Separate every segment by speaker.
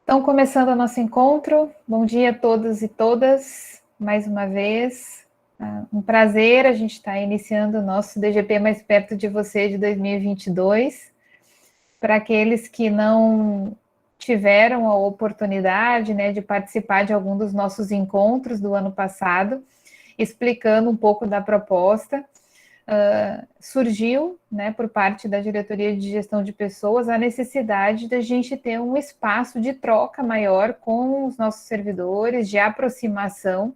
Speaker 1: Então, começando o nosso encontro, bom dia a todos e todas, mais uma vez. Um prazer, a gente está iniciando o nosso DGP Mais Perto de Você de 2022. Para aqueles que não tiveram a oportunidade, de participar de algum dos nossos encontros do ano passado, explicando um pouco da proposta, surgiu, por parte da Diretoria de Gestão de Pessoas, a necessidade da gente ter um espaço de troca maior com os nossos servidores, de aproximação,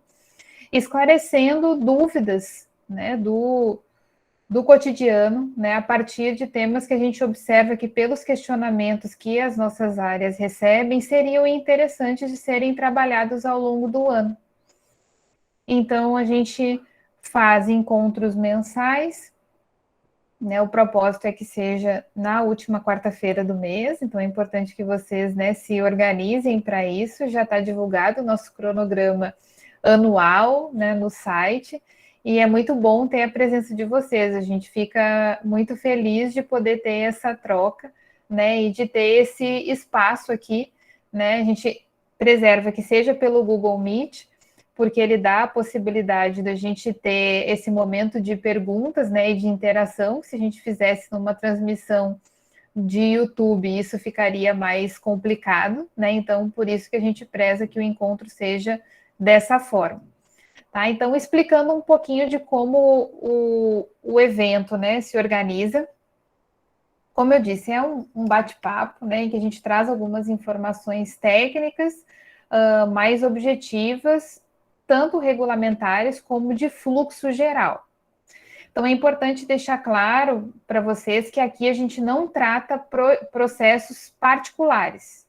Speaker 1: esclarecendo dúvidas, do cotidiano, a partir de temas que a gente observa que, pelos questionamentos que as nossas áreas recebem, seriam interessantes de serem trabalhados ao longo do ano. Então, a gente faz encontros mensais, o propósito é que seja na última quarta-feira do mês, então é importante que vocês se organizem para isso. Já está divulgado o nosso cronograma anual no site, e é muito bom ter a presença de vocês. A gente fica muito feliz de poder ter essa troca, e de ter esse espaço aqui, A gente preserva que seja pelo Google Meet, porque ele dá a possibilidade da gente ter esse momento de perguntas, e de interação. Se a gente fizesse numa transmissão de YouTube, isso ficaria mais complicado, Então, por isso que a gente preza que o encontro seja dessa forma. Tá? Então, explicando um pouquinho de como o evento, se organiza. Como eu disse, é um bate-papo, em que a gente traz algumas informações técnicas, mais objetivas, tanto regulamentares como de fluxo geral. Então, é importante deixar claro para vocês que aqui a gente não trata processos particulares.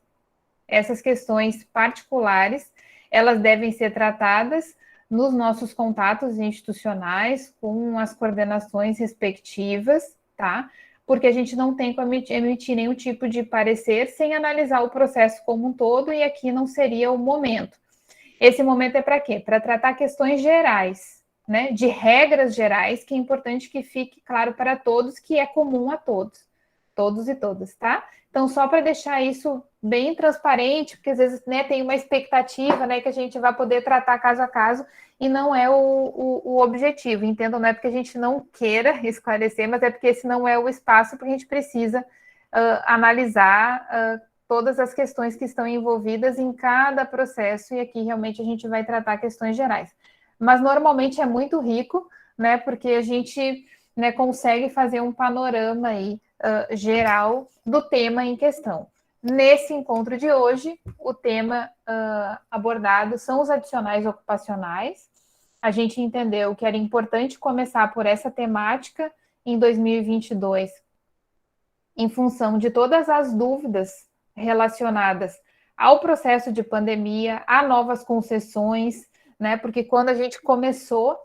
Speaker 1: Essas questões particulares, elas devem ser tratadas nos nossos contatos institucionais, com as coordenações respectivas, tá? Porque a gente não tem como emitir nenhum tipo de parecer sem analisar o processo como um todo, e aqui não seria o momento. Esse momento é para quê? Para tratar questões gerais, de regras gerais, que é importante que fique claro para todos, que é comum a todos e todas, tá? Então, só para deixar isso bem transparente, porque às vezes tem uma expectativa, que a gente vai poder tratar caso a caso, e não é o objetivo. Entendam, não é porque a gente não queira esclarecer, mas é porque esse não é o espaço, porque a gente precisa analisar todas as questões que estão envolvidas em cada processo, e aqui realmente a gente vai tratar questões gerais. Mas normalmente é muito rico, porque a gente consegue fazer um panorama aí, geral do tema em questão. Nesse encontro de hoje, o tema abordado são os adicionais ocupacionais. A gente entendeu que era importante começar por essa temática em 2022, em função de todas as dúvidas relacionadas ao processo de pandemia, a novas concessões, Porque quando a gente começou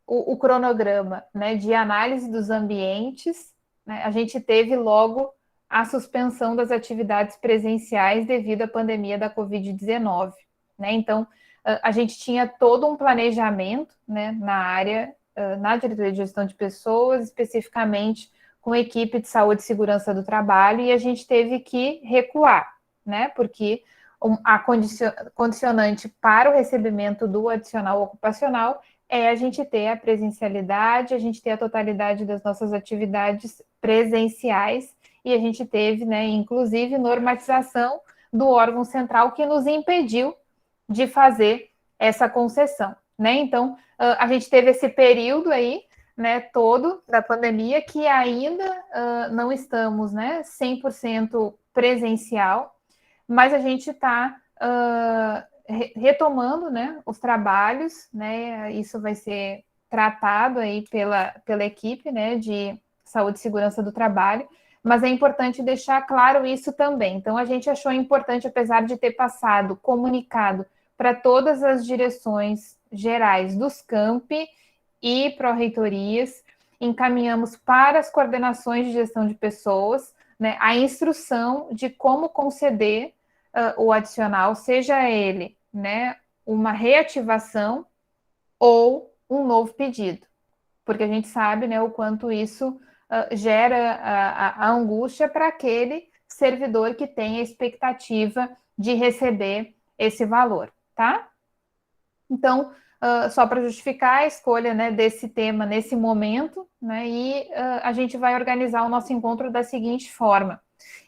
Speaker 1: o cronograma, de análise dos ambientes, a gente teve logo a suspensão das atividades presenciais devido à pandemia da Covid-19, Então, a gente tinha todo um planejamento, na área, na Diretoria de Gestão de Pessoas, especificamente com a equipe de saúde e segurança do trabalho, e a gente teve que recuar, Porque a condicionante para o recebimento do adicional ocupacional é a gente ter a presencialidade, a gente ter a totalidade das nossas atividades presenciais, e a gente teve, inclusive, normatização do órgão central que nos impediu de fazer essa concessão, Então, a gente teve esse período aí, todo da pandemia, que ainda não estamos, 100% presencial, mas a gente está retomando, os trabalhos, Isso vai ser tratado aí pela equipe, de saúde e segurança do trabalho, mas é importante deixar claro isso também. Então, a gente achou importante, apesar de ter passado, comunicado para todas as direções gerais dos campi e pró-reitorias, encaminhamos para as coordenações de gestão de pessoas, a instrução de como conceder o adicional, seja ele, uma reativação ou um novo pedido, porque a gente sabe, o quanto isso gera a angústia para aquele servidor que tem a expectativa de receber esse valor, tá? Então, só para justificar a escolha, né, desse tema nesse momento, né, e a gente vai organizar o nosso encontro da seguinte forma.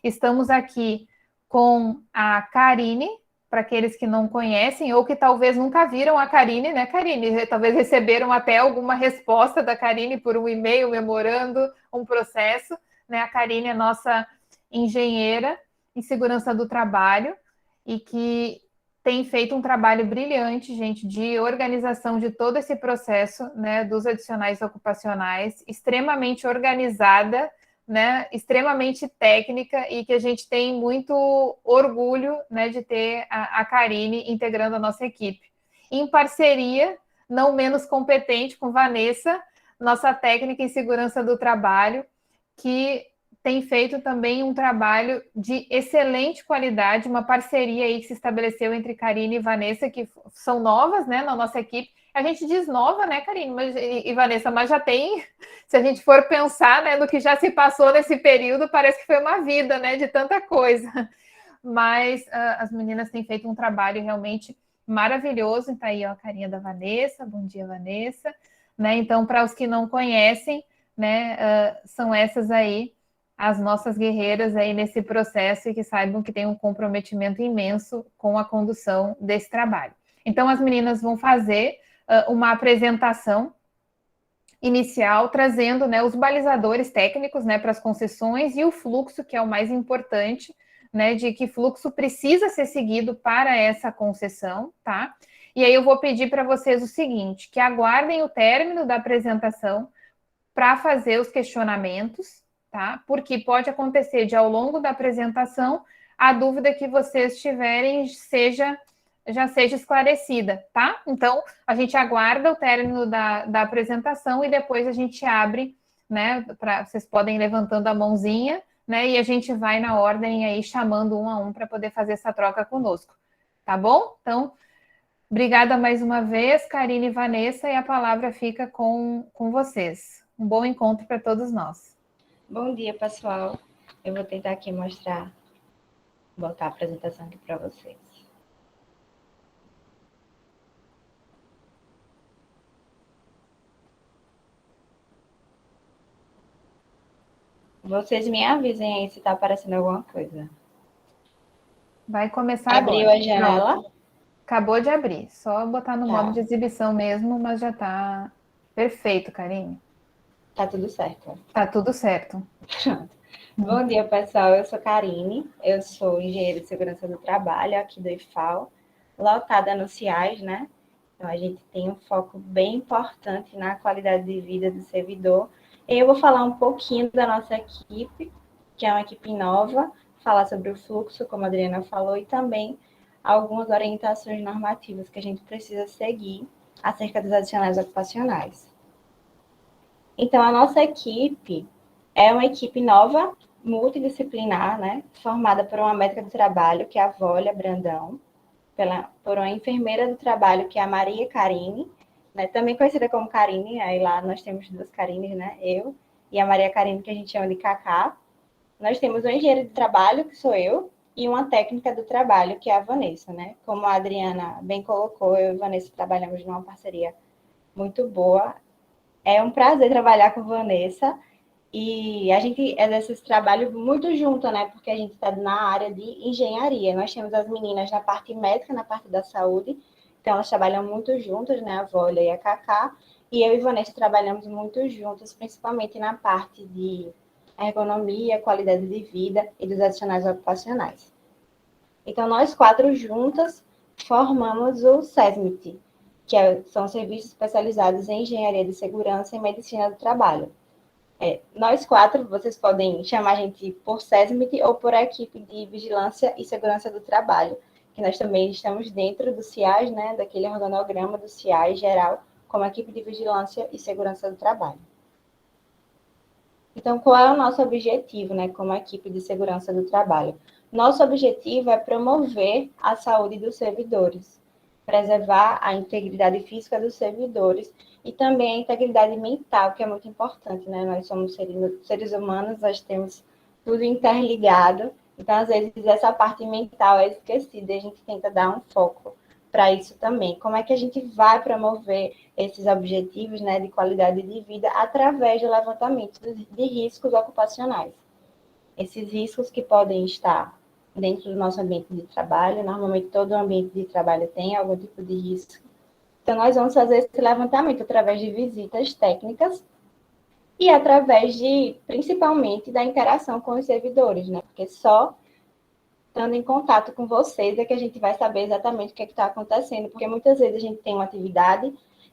Speaker 1: Estamos aqui com a Karine, para aqueles que não conhecem ou que talvez nunca viram a Karine, né, Karine? Talvez receberam até alguma resposta da Karine por um e-mail, memorando um processo, né? A Karine é nossa engenheira em segurança do trabalho e que tem feito um trabalho brilhante, gente, de organização de todo esse processo, né, dos adicionais ocupacionais, extremamente organizada, né, extremamente técnica e que a gente tem muito orgulho, né, de ter a Karine integrando a nossa equipe. Em parceria, não menos competente, com Vanessa, nossa técnica em segurança do trabalho, que tem feito também um trabalho de excelente qualidade, uma parceria aí que se estabeleceu entre Karine e Vanessa, que são novas, né, na nossa equipe. A gente diz nova, né, Karine e Vanessa, mas já tem, se a gente for pensar, né, no que já se passou nesse período, parece que foi uma vida, né, de tanta coisa. Mas as meninas têm feito um trabalho realmente maravilhoso. Então aí, ó, a carinha da Vanessa. Bom dia, Vanessa. Né? Então, para os que não conhecem, né, são essas aí as nossas guerreiras aí nesse processo e que saibam que tem um comprometimento imenso com a condução desse trabalho. Então, as meninas vão fazer uma apresentação inicial, trazendo, né, os balizadores técnicos, né, para as concessões e o fluxo, que é o mais importante, né, de que fluxo precisa ser seguido para essa concessão, tá? E aí eu vou pedir para vocês o seguinte, que aguardem o término da apresentação para fazer os questionamentos, tá? Porque pode acontecer de, ao longo da apresentação, a dúvida que vocês tiverem já seja esclarecida, tá? Então, a gente aguarda o término da apresentação e depois a gente abre, né? Vocês podem ir levantando a mãozinha, né? E a gente vai na ordem aí, chamando um a um para poder fazer essa troca conosco, tá bom? Então, obrigada mais uma vez, Karine e Vanessa, e a palavra fica com vocês. Um bom encontro para todos nós.
Speaker 2: Bom dia, pessoal. Eu vou tentar aqui botar a apresentação aqui para vocês. Vocês me avisem aí se está aparecendo alguma coisa.
Speaker 1: Vai começar
Speaker 2: Abriu
Speaker 1: agora.
Speaker 2: a janela?
Speaker 1: Pronto. Acabou de abrir. Só botar no modo de exibição mesmo, mas já está perfeito, Karine.
Speaker 2: Tá tudo certo.
Speaker 1: Tá tudo certo.
Speaker 2: Pronto. Bom dia, pessoal. Eu sou Karine. Eu sou engenheira de segurança do trabalho aqui do IFAL, lotada no CIAS, né? Então, a gente tem um foco bem importante na qualidade de vida do servidor. Eu vou falar um pouquinho da nossa equipe, que é uma equipe nova, falar sobre o fluxo, como a Adriana falou, e também algumas orientações normativas que a gente precisa seguir acerca dos adicionais ocupacionais. Então, a nossa equipe é uma equipe nova, multidisciplinar, né? Formada por uma médica do trabalho, que é a Vólia Brandão, por uma enfermeira do trabalho, que é a Maria Karine, né? Também conhecida como Karine, aí lá nós temos duas Karines, né? Eu e a Maria Karine, que a gente chama de Cacá. Nós temos uma engenheira de trabalho, que sou eu, e uma técnica do trabalho, que é a Vanessa, né? Como a Adriana bem colocou, eu e a Vanessa trabalhamos numa parceria muito boa. É um prazer trabalhar com a Vanessa e a gente exerce esse trabalho muito junto, né? Porque a gente está na área de engenharia. Nós temos as meninas na parte médica, na parte da saúde, então elas trabalham muito juntas, né? A Vólia e a Cacá. E eu e a Vanessa trabalhamos muito juntas, principalmente na parte de ergonomia, qualidade de vida e dos adicionais ocupacionais. Então, nós quatro juntas formamos o SESMIT, que são serviços especializados em engenharia de segurança e medicina do trabalho. Nós quatro, vocês podem chamar a gente por SESMIT ou por a equipe de vigilância e segurança do trabalho, que nós também estamos dentro do CIAS, né, daquele organograma do CIAS geral, como equipe de vigilância e segurança do trabalho. Então, qual é o nosso objetivo, né, como equipe de segurança do trabalho? Nosso objetivo é promover a saúde dos servidores, preservar a integridade física dos servidores e também a integridade mental, que é muito importante, né? Nós somos seres humanos, nós temos tudo interligado, Então, às vezes, essa parte mental é esquecida e a gente tenta dar um foco para isso também. Como é que a gente vai promover esses objetivos, né, de qualidade de vida através do levantamento de riscos ocupacionais? Esses riscos que podem estar dentro do nosso ambiente de trabalho, normalmente todo ambiente de trabalho tem algum tipo de risco. Então, nós vamos fazer esse levantamento através de visitas técnicas e através principalmente, da interação com os servidores, né? Porque só estando em contato com vocês é que a gente vai saber exatamente o que está acontecendo, porque muitas vezes a gente tem uma atividade,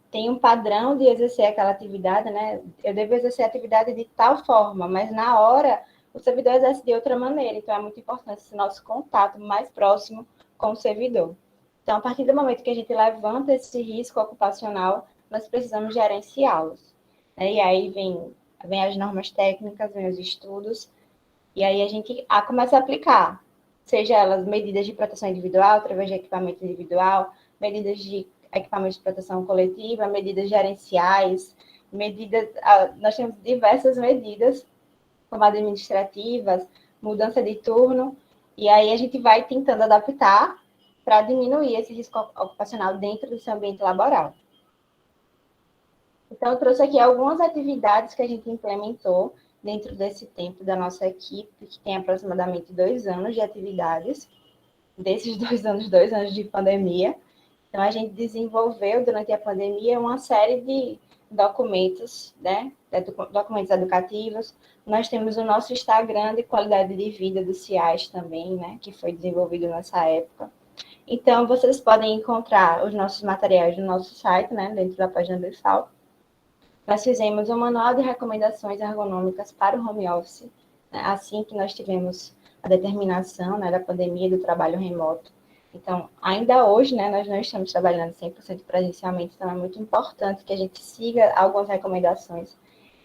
Speaker 2: tem um padrão de exercer aquela atividade, né? Eu devo exercer a atividade de tal forma, mas na hora o servidor exerce de outra maneira, então é muito importante esse nosso contato mais próximo com o servidor. Então, a partir do momento que a gente levanta esse risco ocupacional, nós precisamos gerenciá-los. E aí vem as normas técnicas, vem os estudos, e aí a gente começa a aplicar, seja elas medidas de proteção individual, através de equipamento individual, medidas de equipamento de proteção coletiva, medidas gerenciais, nós temos diversas medidas, como administrativas, mudança de turno, e aí a gente vai tentando adaptar para diminuir esse risco ocupacional dentro do seu ambiente laboral. Então, eu trouxe aqui algumas atividades que a gente implementou dentro desse tempo da nossa equipe, que tem aproximadamente 2 anos de atividades, desses 2 anos de pandemia. Então, a gente desenvolveu, durante a pandemia, uma série de documentos, né? Documentos educativos. Nós temos o nosso Instagram de qualidade de vida do CIAS também, né? Que foi desenvolvido nessa época. Então, vocês podem encontrar os nossos materiais no nosso site, né? Dentro da página do IFAL. Nós fizemos um manual de recomendações ergonômicas para o home office, né, assim que nós tivemos a determinação, né, da pandemia do trabalho remoto. Então, ainda hoje, né, nós não estamos trabalhando 100% presencialmente, então é muito importante que a gente siga algumas recomendações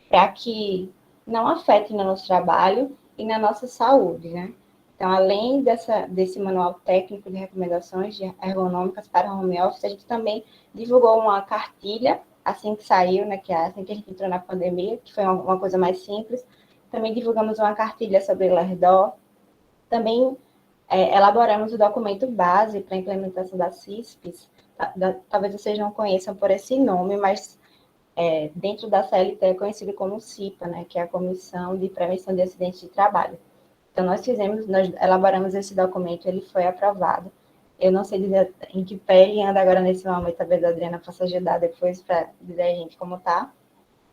Speaker 2: para que não afete no nosso trabalho e na nossa saúde, né? Então, além desse manual técnico de recomendações ergonômicas para home office, a gente também divulgou uma cartilha assim que saiu, né, que é assim que a gente entrou na pandemia, que foi uma coisa mais simples. Também divulgamos uma cartilha sobre o LERDO. Também elaboramos o documento base para a implementação da CISPES. Talvez vocês não conheçam por esse nome, mas dentro da CLT é conhecido como CIPA, né, que é a Comissão de Prevenção de Acidentes de Trabalho. Então, nós elaboramos esse documento, ele foi aprovado. Eu não sei dizer em que pé ele anda agora nesse momento, talvez a Adriana possa ajudar depois para dizer a gente como está.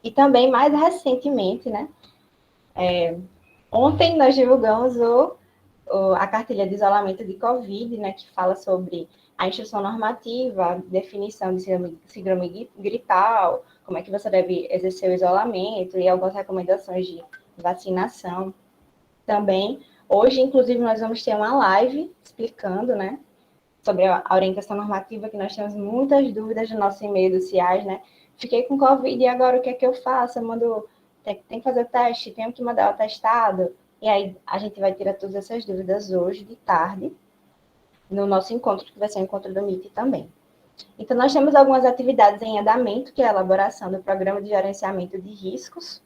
Speaker 2: E também, mais recentemente, né, ontem nós divulgamos a cartilha de isolamento de Covid, né, que fala sobre a instrução normativa, a definição de síndrome gripal, como é que você deve exercer o isolamento e algumas recomendações de vacinação. Também, hoje, inclusive, nós vamos ter uma live explicando, né, sobre a orientação normativa, que nós temos muitas dúvidas no nosso e-mail do CIAS, né? Fiquei com Covid e agora o que é que eu faço? Eu mando, tem que fazer o teste, tenho que mandar o atestado. E aí a gente vai tirar todas essas dúvidas hoje de tarde, no nosso encontro, que vai ser o encontro do MIT também. Então, nós temos algumas atividades em andamento, que é a elaboração do programa de gerenciamento de riscos,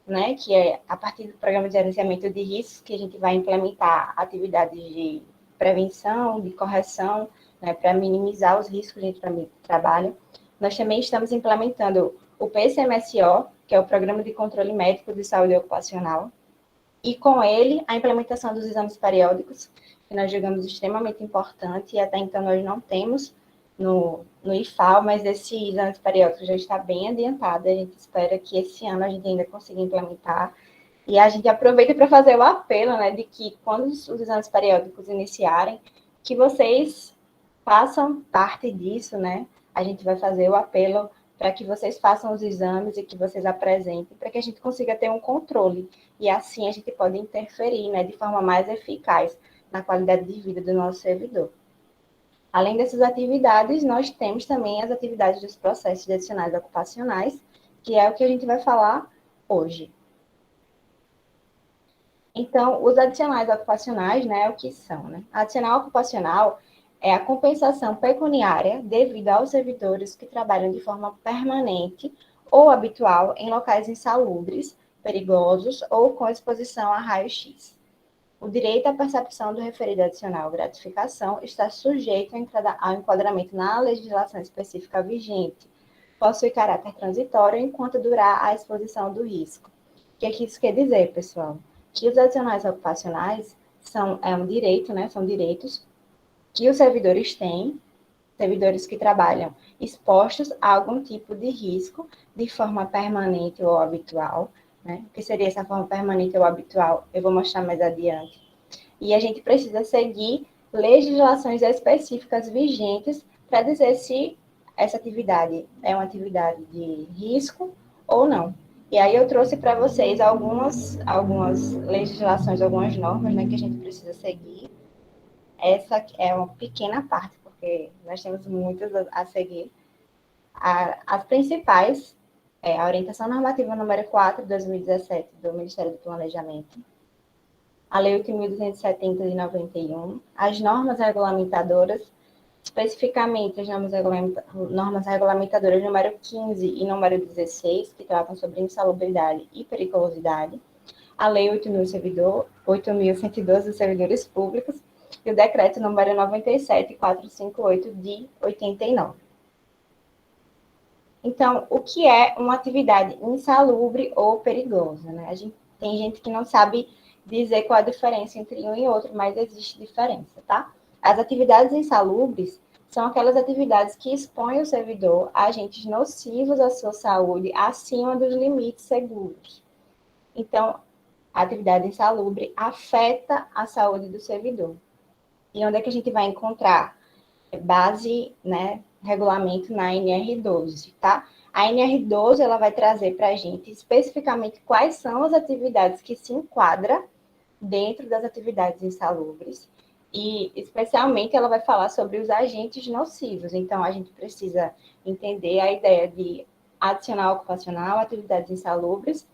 Speaker 2: né, que é a partir do programa de gerenciamento de riscos que a gente vai implementar atividades de prevenção, de correção, né, para minimizar os riscos dentro do trabalho. Nós também estamos implementando o PCMSO, que é o Programa de Controle Médico de Saúde Ocupacional, e com ele a implementação dos exames periódicos, que nós julgamos extremamente importante, e até então nós não temos no IFAL, mas esse exame periódico já está bem adiantado, a gente espera que esse ano a gente ainda consiga implementar, e a gente aproveita para fazer o apelo, né, de que quando os exames periódicos iniciarem, que vocês façam parte disso, né, a gente vai fazer o apelo para que vocês façam os exames e que vocês apresentem, para que a gente consiga ter um controle, e assim a gente pode interferir, né, de forma mais eficaz na qualidade de vida do nosso servidor. Além dessas atividades, nós temos também as atividades dos processos adicionais ocupacionais, que é o que a gente vai falar hoje. Então, os adicionais ocupacionais, né, o que são, né? Adicional ocupacional é a compensação pecuniária devida aos servidores que trabalham de forma permanente ou habitual em locais insalubres, perigosos ou com exposição a raio-x. O direito à percepção do referido adicional gratificação está sujeito ao enquadramento na legislação específica vigente. Possui caráter transitório enquanto durar a exposição do risco. O que isso quer dizer, pessoal? Que os adicionais ocupacionais é um direito, né? São direitos que os servidores têm, servidores que trabalham expostos a algum tipo de risco de forma permanente ou habitual, né? O que seria essa forma permanente ou habitual? Eu vou mostrar mais adiante. E a gente precisa seguir legislações específicas vigentes para dizer se essa atividade é uma atividade de risco ou não. E aí eu trouxe para vocês algumas legislações, algumas normas, né, que a gente precisa seguir. Essa é uma pequena parte, porque nós temos muitas a seguir. As principais a Orientação Normativa número 4, de 2017, do Ministério do Planejamento, a Lei 8.270 de 91, as normas regulamentadoras, especificamente as normas regulamentadoras número 15 e número 16, que tratam sobre insalubridade e periculosidade, a Lei 8.112 dos servidores públicos e o Decreto número 97.458 de 89. Então, o que é uma atividade insalubre ou perigosa? Né? Tem gente que não sabe dizer qual a diferença entre um e outro, mas existe diferença, tá? As atividades insalubres são aquelas atividades que expõem o servidor a agentes nocivos à sua saúde acima dos limites seguros. Então, a atividade insalubre afeta a saúde do servidor. E onde é que a gente vai encontrar base, né, regulamento na NR12, tá? A NR12, ela vai trazer para a gente especificamente quais são as atividades que se enquadram dentro das atividades insalubres e, especialmente, ela vai falar sobre os agentes nocivos. Então, a gente precisa entender a ideia de adicional ocupacional, atividades insalubres,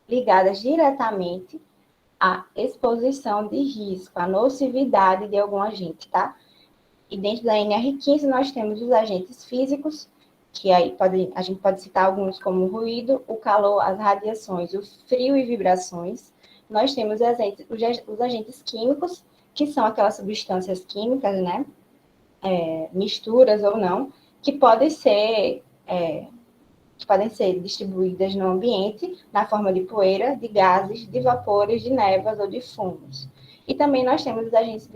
Speaker 2: ligadas diretamente à exposição de risco, à nocividade de algum agente, tá? E dentro da NR15 nós temos os agentes físicos, que aí a gente pode citar alguns como o ruído, o calor, as radiações, o frio e vibrações. Nós temos os agentes químicos, que são aquelas substâncias químicas, né? Misturas ou não, que podem ser distribuídas no ambiente na forma de poeira, de gases, de vapores, de névoas ou de fumos. E também nós temos os agentes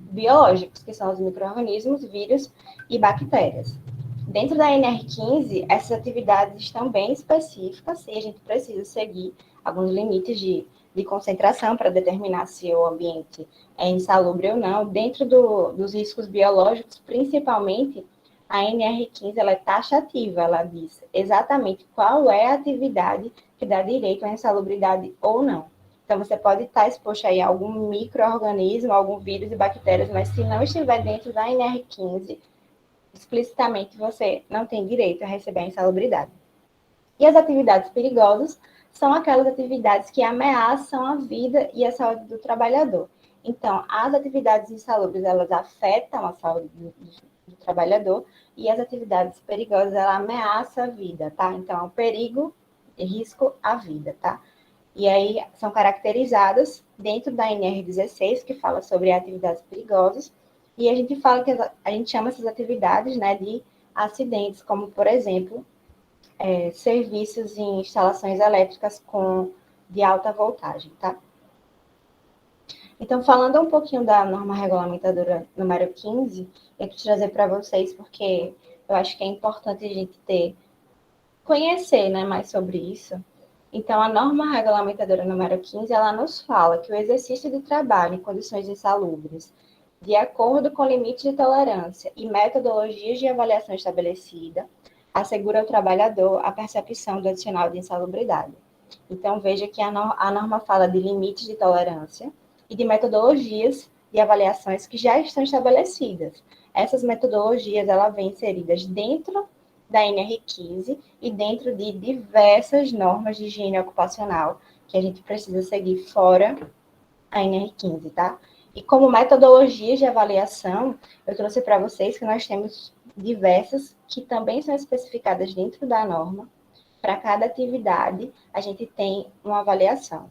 Speaker 2: biológicos, que são os micro-organismos, vírus e bactérias. Dentro da NR15, essas atividades estão bem específicas e a gente precisa seguir alguns limites de concentração para determinar se o ambiente é insalubre ou não. Dentro dos riscos biológicos, principalmente, a NR15 ela é taxativa, ela diz exatamente qual é a atividade que dá direito à insalubridade ou não. Então, você pode estar exposto aí a algum micro-organismo, algum vírus e bactérias, mas se não estiver dentro da NR15, explicitamente você não tem direito a receber a insalubridade. E as atividades perigosas são aquelas atividades que ameaçam a vida e a saúde do trabalhador. Então, as atividades insalubres, elas afetam a saúde do trabalhador e as atividades perigosas, elas ameaçam a vida, tá? Então, é um perigo e risco à vida, tá? E aí são caracterizadas dentro da NR16, que fala sobre atividades perigosas, e a gente fala que a gente chama essas atividades, né, de acidentes, como, por exemplo, serviços em instalações elétricas de alta voltagem, tá? Então, falando um pouquinho da norma regulamentadora número 15, eu quero trazer para vocês, porque eu acho que é importante a gente conhecer, né, mais sobre isso. Então, a norma regulamentadora número 15, ela nos fala que o exercício de trabalho em condições insalubres, de acordo com limites de tolerância e metodologias de avaliação estabelecida, assegura ao trabalhador a percepção do adicional de insalubridade. Então, veja que a norma fala de limites de tolerância e de metodologias de avaliações que já estão estabelecidas. Essas metodologias, elas vêm inseridas dentro da NR15 e dentro de diversas normas de higiene ocupacional que a gente precisa seguir fora a NR15, tá? E como metodologias de avaliação, eu trouxe para vocês que nós temos diversas que também são especificadas dentro da norma. Para cada atividade, a gente tem uma avaliação.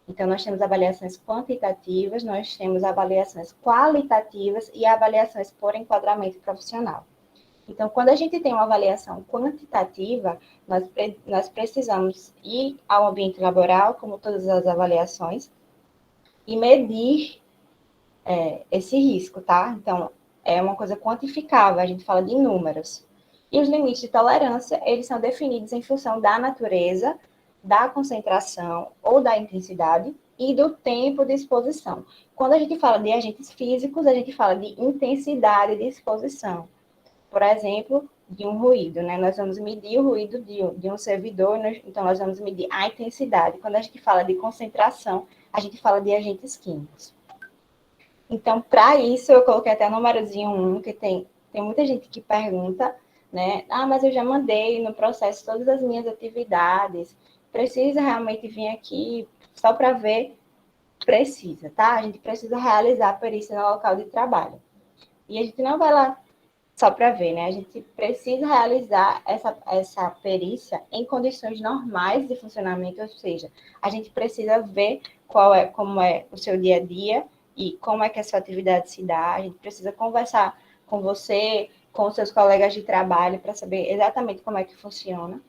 Speaker 2: Então, nós temos avaliações quantitativas, nós temos avaliações qualitativas e avaliações por enquadramento profissional. Então, quando a gente tem uma avaliação quantitativa, nós precisamos ir ao ambiente laboral, como todas as avaliações, e medir esse risco, tá? Então, é uma coisa quantificável, a gente fala de números. E os limites de tolerância, eles são definidos em função da natureza, da concentração ou da intensidade e do tempo de exposição. Quando a gente fala de agentes físicos, a gente fala de intensidade de exposição. Por exemplo, de um ruído, né? Nós vamos medir o ruído de um servidor, então nós vamos medir a intensidade. Quando a gente fala de concentração, a gente fala de agentes químicos. Então, para isso, eu coloquei até o númerozinho 1, que tem muita gente que pergunta, né? Ah, mas eu já mandei no processo todas as minhas atividades, precisa realmente vir aqui só para ver? Precisa, tá? A gente precisa realizar a perícia no local de trabalho. E a gente não vai lá só para ver, né? A gente precisa realizar essa perícia em condições normais de funcionamento, ou seja, a gente precisa ver como é o seu dia a dia e como é que a sua atividade se dá. A gente precisa conversar com você, com os seus colegas de trabalho, para saber exatamente como é que funciona.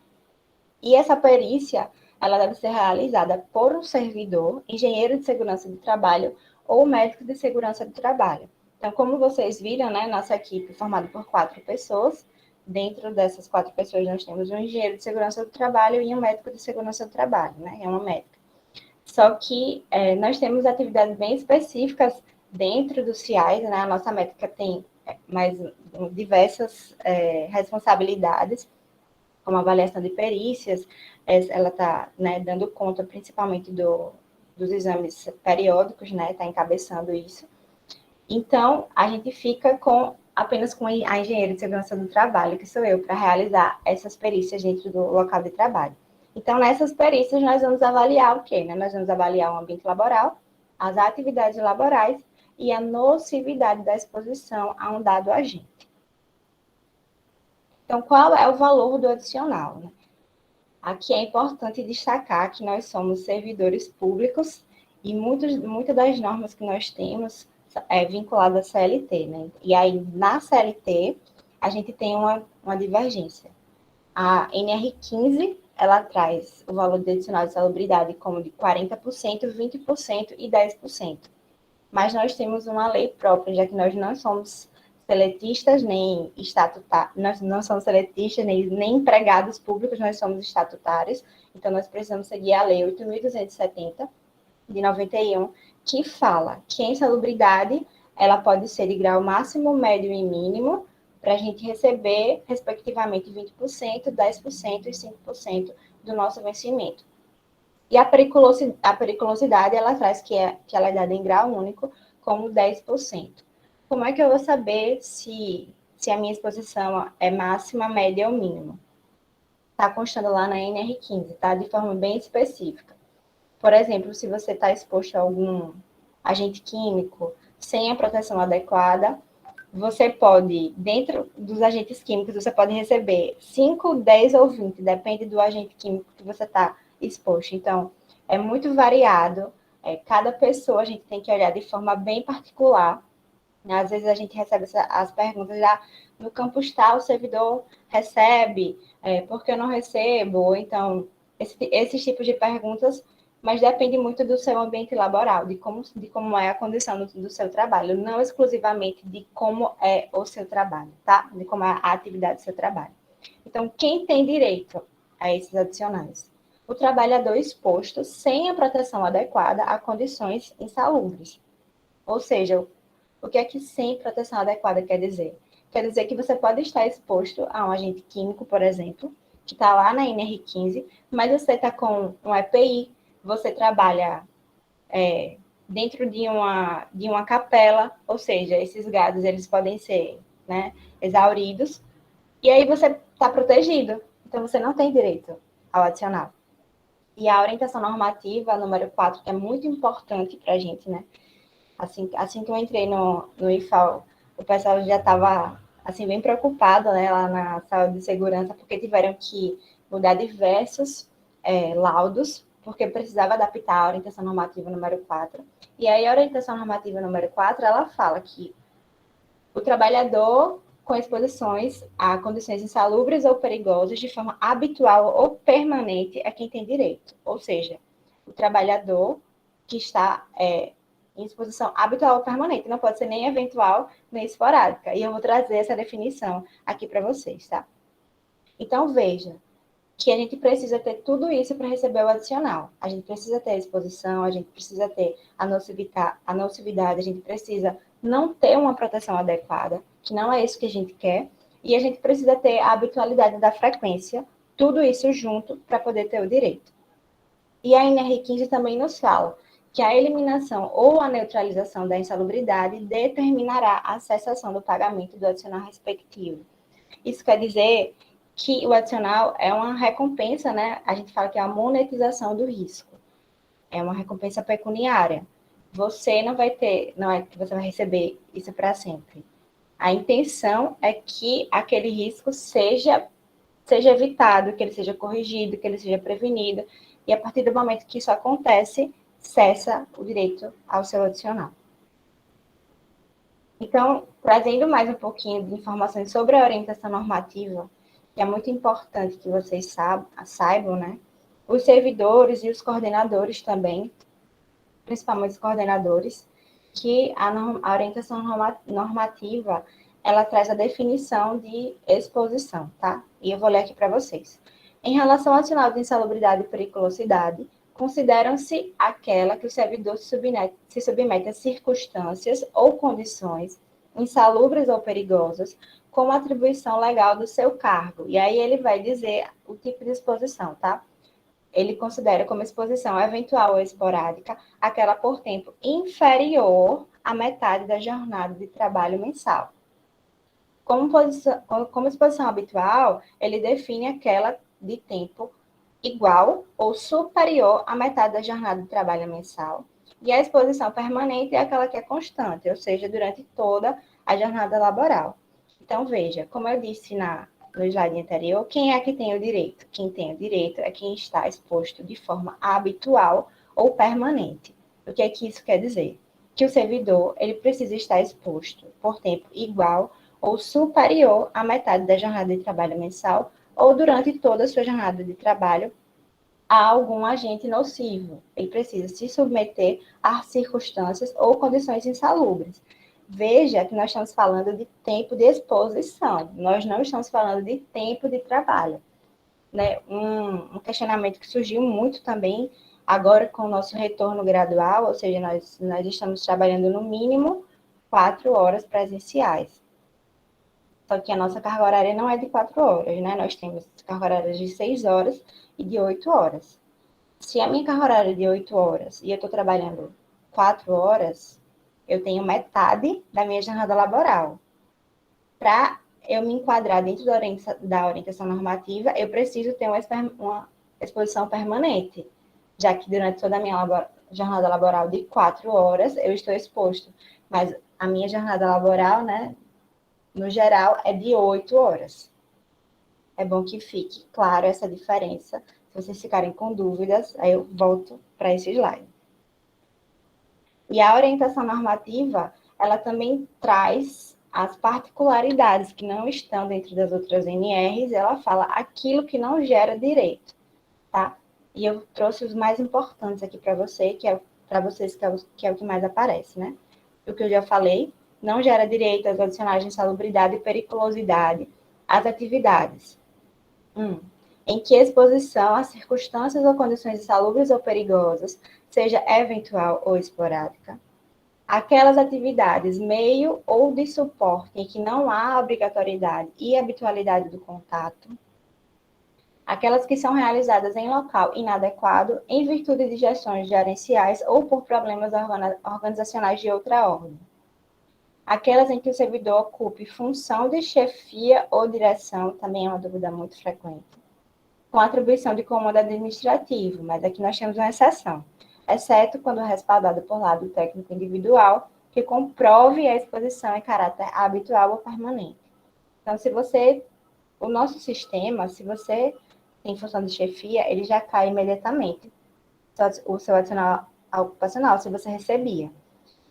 Speaker 2: E essa perícia, ela deve ser realizada por um servidor, engenheiro de segurança do trabalho ou médico de segurança do trabalho. Então, como vocês viram, né, nossa equipe é formada por 4 pessoas. Dentro dessas 4 pessoas, nós temos um engenheiro de segurança do trabalho e um médico de segurança do trabalho, né? É uma médica. Só que nós temos atividades bem específicas dentro do CIAIS, né? A nossa médica tem mais diversas responsabilidades, como avaliação de perícias, ela está, né, dando conta principalmente dos exames periódicos, né? Está encabeçando isso. Então, a gente fica apenas com a engenheira de segurança do trabalho, que sou eu, para realizar essas perícias dentro do local de trabalho. Então, nessas perícias, nós vamos avaliar o quê? Né? Nós vamos avaliar o ambiente laboral, as atividades laborais e a nocividade da exposição a um dado agente. Então, qual é o valor do adicional? Né? Aqui é importante destacar que nós somos servidores públicos e muitas das normas que nós temos vinculada à CLT, né? E aí, na CLT, a gente tem uma divergência. A NR15, ela traz o valor de adicional de salubridade como de 40%, 20% e 10%. Mas nós temos uma lei própria, já que nós não somos seletistas, nem estatutários, nós não somos seletistas, nem empregados públicos, nós somos estatutários, então nós precisamos seguir a lei 8.270, de 91, que fala que a insalubridade ela pode ser de grau máximo, médio e mínimo, para a gente receber, respectivamente, 20%, 10% e 5% do nosso vencimento. E a periculosidade, ela traz que ela é dada em grau único, como 10%. Como é que eu vou saber se a minha exposição é máxima, média ou mínima? Está constando lá na NR15, tá? De forma bem específica. Por exemplo, se você está exposto a algum agente químico sem a proteção adequada, você pode, dentro dos agentes químicos, você pode receber 5, 10 ou 20, depende do agente químico que você está exposto. Então, é muito variado. Cada pessoa a gente tem que olhar de forma bem particular. Às vezes a gente recebe as perguntas já no campus tal, o servidor recebe, porque eu não recebo? Então, esses tipos de perguntas, mas depende muito do seu ambiente laboral, de como é a condição do seu trabalho, não exclusivamente de como é o seu trabalho, tá? De como é a atividade do seu trabalho. Então, quem tem direito a esses adicionais? O trabalhador exposto sem a proteção adequada a condições insalubres. Ou seja, o que é que sem proteção adequada quer dizer? Quer dizer que você pode estar exposto a um agente químico, por exemplo, que está lá na NR15, mas você está com um EPI, você trabalha dentro de uma capela, ou seja, esses gases eles podem ser, né, exauridos, e aí você está protegido, então você não tem direito ao adicional. E a orientação normativa, número 4, que é muito importante para a gente, né? Assim que eu entrei no IFAL, o pessoal já estava assim, bem preocupado, né, lá na sala de segurança, porque tiveram que mudar diversos laudos porque precisava adaptar a orientação normativa número 4. E aí a orientação normativa número 4, ela fala que o trabalhador com exposições a condições insalubres ou perigosas de forma habitual ou permanente é quem tem direito. Ou seja, o trabalhador que está em exposição habitual ou permanente, não pode ser nem eventual, nem esporádica. E eu vou trazer essa definição aqui para vocês, tá? Então, veja que a gente precisa ter tudo isso para receber o adicional. A gente precisa ter a exposição, a gente precisa ter a nocividade, a gente precisa não ter uma proteção adequada, que não é isso que a gente quer, e a gente precisa ter a habitualidade da frequência, tudo isso junto para poder ter o direito. E a NR15 também nos fala que a eliminação ou a neutralização da insalubridade determinará a cessação do pagamento do adicional respectivo. Isso quer dizer que o adicional é uma recompensa, né? A gente fala que é a monetização do risco. É uma recompensa pecuniária. Você não vai ter, não é que você vai receber isso para sempre. A intenção é que aquele risco seja evitado, que ele seja corrigido, que ele seja prevenido, e a partir do momento que isso acontece, cessa o direito ao seu adicional. Então, trazendo mais um pouquinho de informações sobre a orientação normativa, que é muito importante que vocês saibam, né? Os servidores e os coordenadores também, principalmente os coordenadores, que a orientação normativa, ela traz a definição de exposição, tá? E eu vou ler aqui para vocês. Em relação ao sinal de insalubridade e periculosidade, consideram-se aquela que o servidor se submete a circunstâncias ou condições insalubres ou perigosas, como atribuição legal do seu cargo. E aí ele vai dizer o tipo de exposição, tá? Ele considera como exposição eventual ou esporádica aquela por tempo inferior à metade da jornada de trabalho mensal. Como exposição habitual, ele define aquela de tempo igual ou superior à metade da jornada de trabalho mensal. E a exposição permanente é aquela que é constante, ou seja, durante toda a jornada laboral. Então, veja, como eu disse no slide anterior, quem é que tem o direito? Quem tem o direito é quem está exposto de forma habitual ou permanente. O que é que isso quer dizer? Que o servidor ele precisa estar exposto por tempo igual ou superior à metade da jornada de trabalho mensal ou durante toda a sua jornada de trabalho a algum agente nocivo. Ele precisa se submeter a circunstâncias ou condições insalubres. Veja que nós estamos falando de tempo de exposição, nós não estamos falando de tempo de trabalho. Né? Um questionamento que surgiu muito também agora com o nosso retorno gradual, ou seja, nós estamos trabalhando no mínimo 4 horas presenciais. Só que a nossa carga horária não é de 4 horas, né? Nós temos carga horária de 6 horas e de 8 horas. Se a minha carga horária é de 8 horas e eu estou trabalhando 4 horas, eu tenho metade da minha jornada laboral. Para eu me enquadrar dentro da orientação normativa, eu preciso ter uma exposição permanente, já que durante toda a minha jornada laboral de 4 horas eu estou exposto. Mas a minha jornada laboral, né, no geral, é de 8 horas. É bom que fique claro essa diferença. Se vocês ficarem com dúvidas, aí eu volto para esse slide. E a orientação normativa, ela também traz as particularidades que não estão dentro das outras NRs, ela fala aquilo que não gera direito, tá? E eu trouxe os mais importantes aqui para você, para vocês, que é o que mais aparece, né? O que eu já falei, não gera direito às adicionais de insalubridade e periculosidade às atividades. Em que exposição a circunstâncias ou condições insalubres ou perigosas, seja eventual ou esporádica. Aquelas atividades, meio ou de suporte em que não há obrigatoriedade e habitualidade do contato. Aquelas que são realizadas em local inadequado, em virtude de gestões gerenciais ou por problemas organizacionais de outra ordem. Aquelas em que o servidor ocupe função de chefia ou direção, também é uma dúvida muito frequente, com atribuição de comando administrativo, mas aqui nós temos uma exceção, exceto quando respaldado por lado técnico individual, que comprove a exposição em caráter habitual ou permanente. Então, o nosso sistema, se você tem função de chefia, ele já cai imediatamente o seu adicional ocupacional, se você recebia.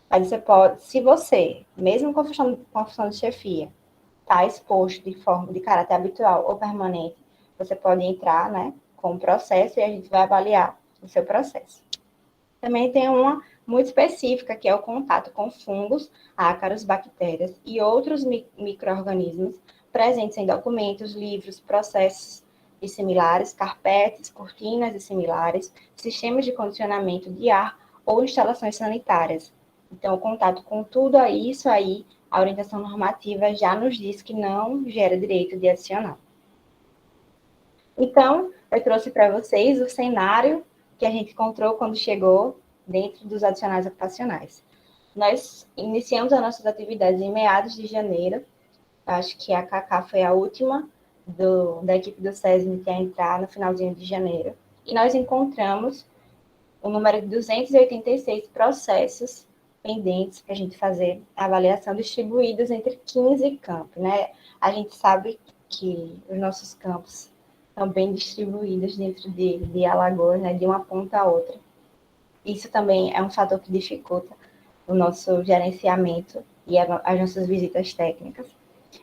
Speaker 2: Mas você pode, se você, mesmo com a função de chefia, está exposto de forma de caráter habitual ou permanente, você pode entrar, né, com o processo e a gente vai avaliar o seu processo. Também tem uma muito específica, que é o contato com fungos, ácaros, bactérias e outros micro-organismos presentes em documentos, livros, processos e similares, carpetes, cortinas e similares, sistemas de condicionamento de ar ou instalações sanitárias. Então, o contato com tudo isso aí, a orientação normativa já nos diz que não gera direito de adicional. Então, eu trouxe para vocês o cenário que a gente encontrou quando chegou dentro dos adicionais ocupacionais. Nós iniciamos as nossas atividades em meados de janeiro. Acho que a Cacá foi a última da equipe do SESM que ia entrar no finalzinho de janeiro. E nós encontramos o número de 286 processos pendentes para a gente fazer a avaliação, distribuídos entre 15 campos, né? A gente sabe que os nossos campos estão bem distribuídos dentro de Alagoas, né? De uma ponta a outra. Isso também é um fator que dificulta o nosso gerenciamento e as nossas visitas técnicas.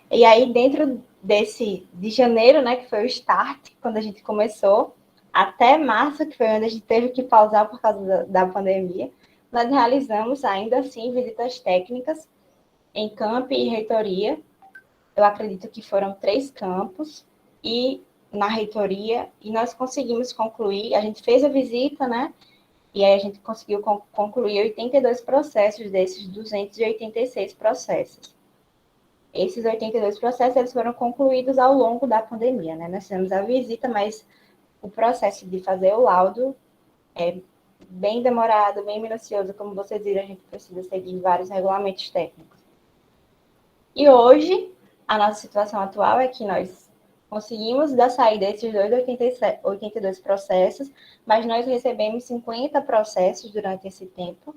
Speaker 2: E aí, dentro de janeiro, né, que foi o start, quando a gente começou, até março, que foi onde a gente teve que pausar por causa da pandemia, nós realizamos, ainda assim, visitas técnicas em campo e reitoria. Eu acredito que foram 3 campos e na reitoria, e nós conseguimos concluir, a gente fez a visita, né, e aí a gente conseguiu concluir 82 processos desses 286 processos. Esses 82 processos eles foram concluídos ao longo da pandemia, né? Nós fizemos a visita, mas o processo de fazer o laudo é bem demorado, bem minucioso. Como vocês viram, a gente precisa seguir vários regulamentos técnicos. E hoje, a nossa situação atual é que nós conseguimos dar saída desses 82 processos, mas nós recebemos 50 processos durante esse tempo.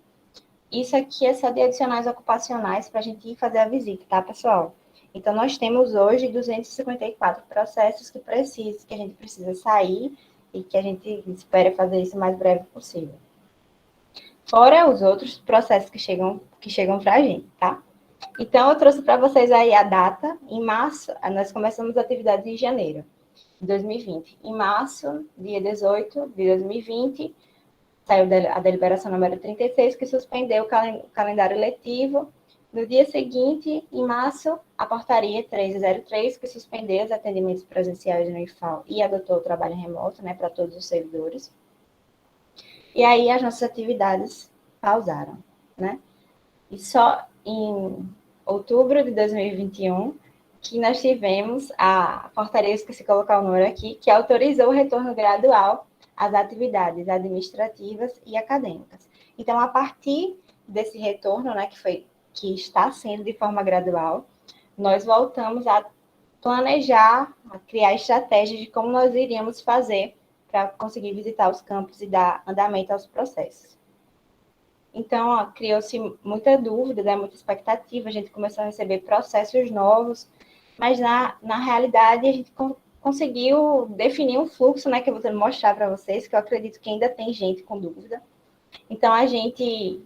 Speaker 2: Isso aqui é só de adicionais ocupacionais para a gente ir fazer a visita, tá, pessoal? Então, nós temos hoje 254 processos que a gente precisa sair e que a gente espera fazer isso o mais breve possível. Fora os outros processos que chegam para a gente, tá? Então, eu trouxe para vocês aí a data. Em março, nós começamos a atividade em janeiro de 2020. Em março, dia 18 de 2020, saiu a deliberação número 36, que suspendeu o calendário letivo. No dia seguinte, em março, a portaria 1303, que suspendeu os atendimentos presenciais no IFAL e adotou o trabalho remoto, né, para todos os servidores. E aí as nossas atividades pausaram, né? E só em outubro de 2021 que nós tivemos a portaria, esqueci de colocar o número aqui, que autorizou o retorno gradual às atividades administrativas e acadêmicas. Então, a partir desse retorno, né, que está sendo de forma gradual, nós voltamos a planejar, a criar estratégias de como nós iríamos fazer para conseguir visitar os campos e dar andamento aos processos. Então, criou-se muita dúvida, né, muita expectativa, a gente começou a receber processos novos, mas na realidade a gente conseguiu definir um fluxo, né, que eu vou mostrar para vocês, que eu acredito que ainda tem gente com dúvida. Então, a gente,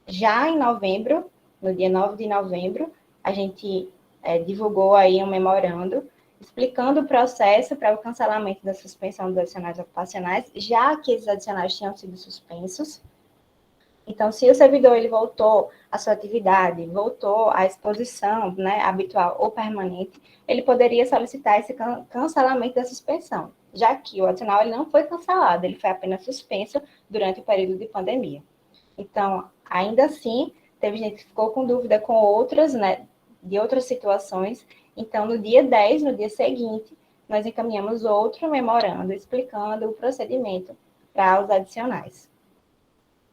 Speaker 2: já em novembro, no dia 9 de novembro, a gente divulgou aí um memorando explicando o processo para o cancelamento da suspensão dos adicionais ocupacionais, já que esses adicionais tinham sido suspensos. Então, se o servidor ele voltou à sua atividade, voltou à exposição, né, habitual ou permanente, ele poderia solicitar esse cancelamento da suspensão, já que o adicional ele não foi cancelado, ele foi apenas suspenso durante o período de pandemia. Então, ainda assim, teve gente que ficou com dúvida com outras, né, de outras situações. Então, no dia 10, no dia seguinte, nós encaminhamos outro memorando explicando o procedimento para os adicionais.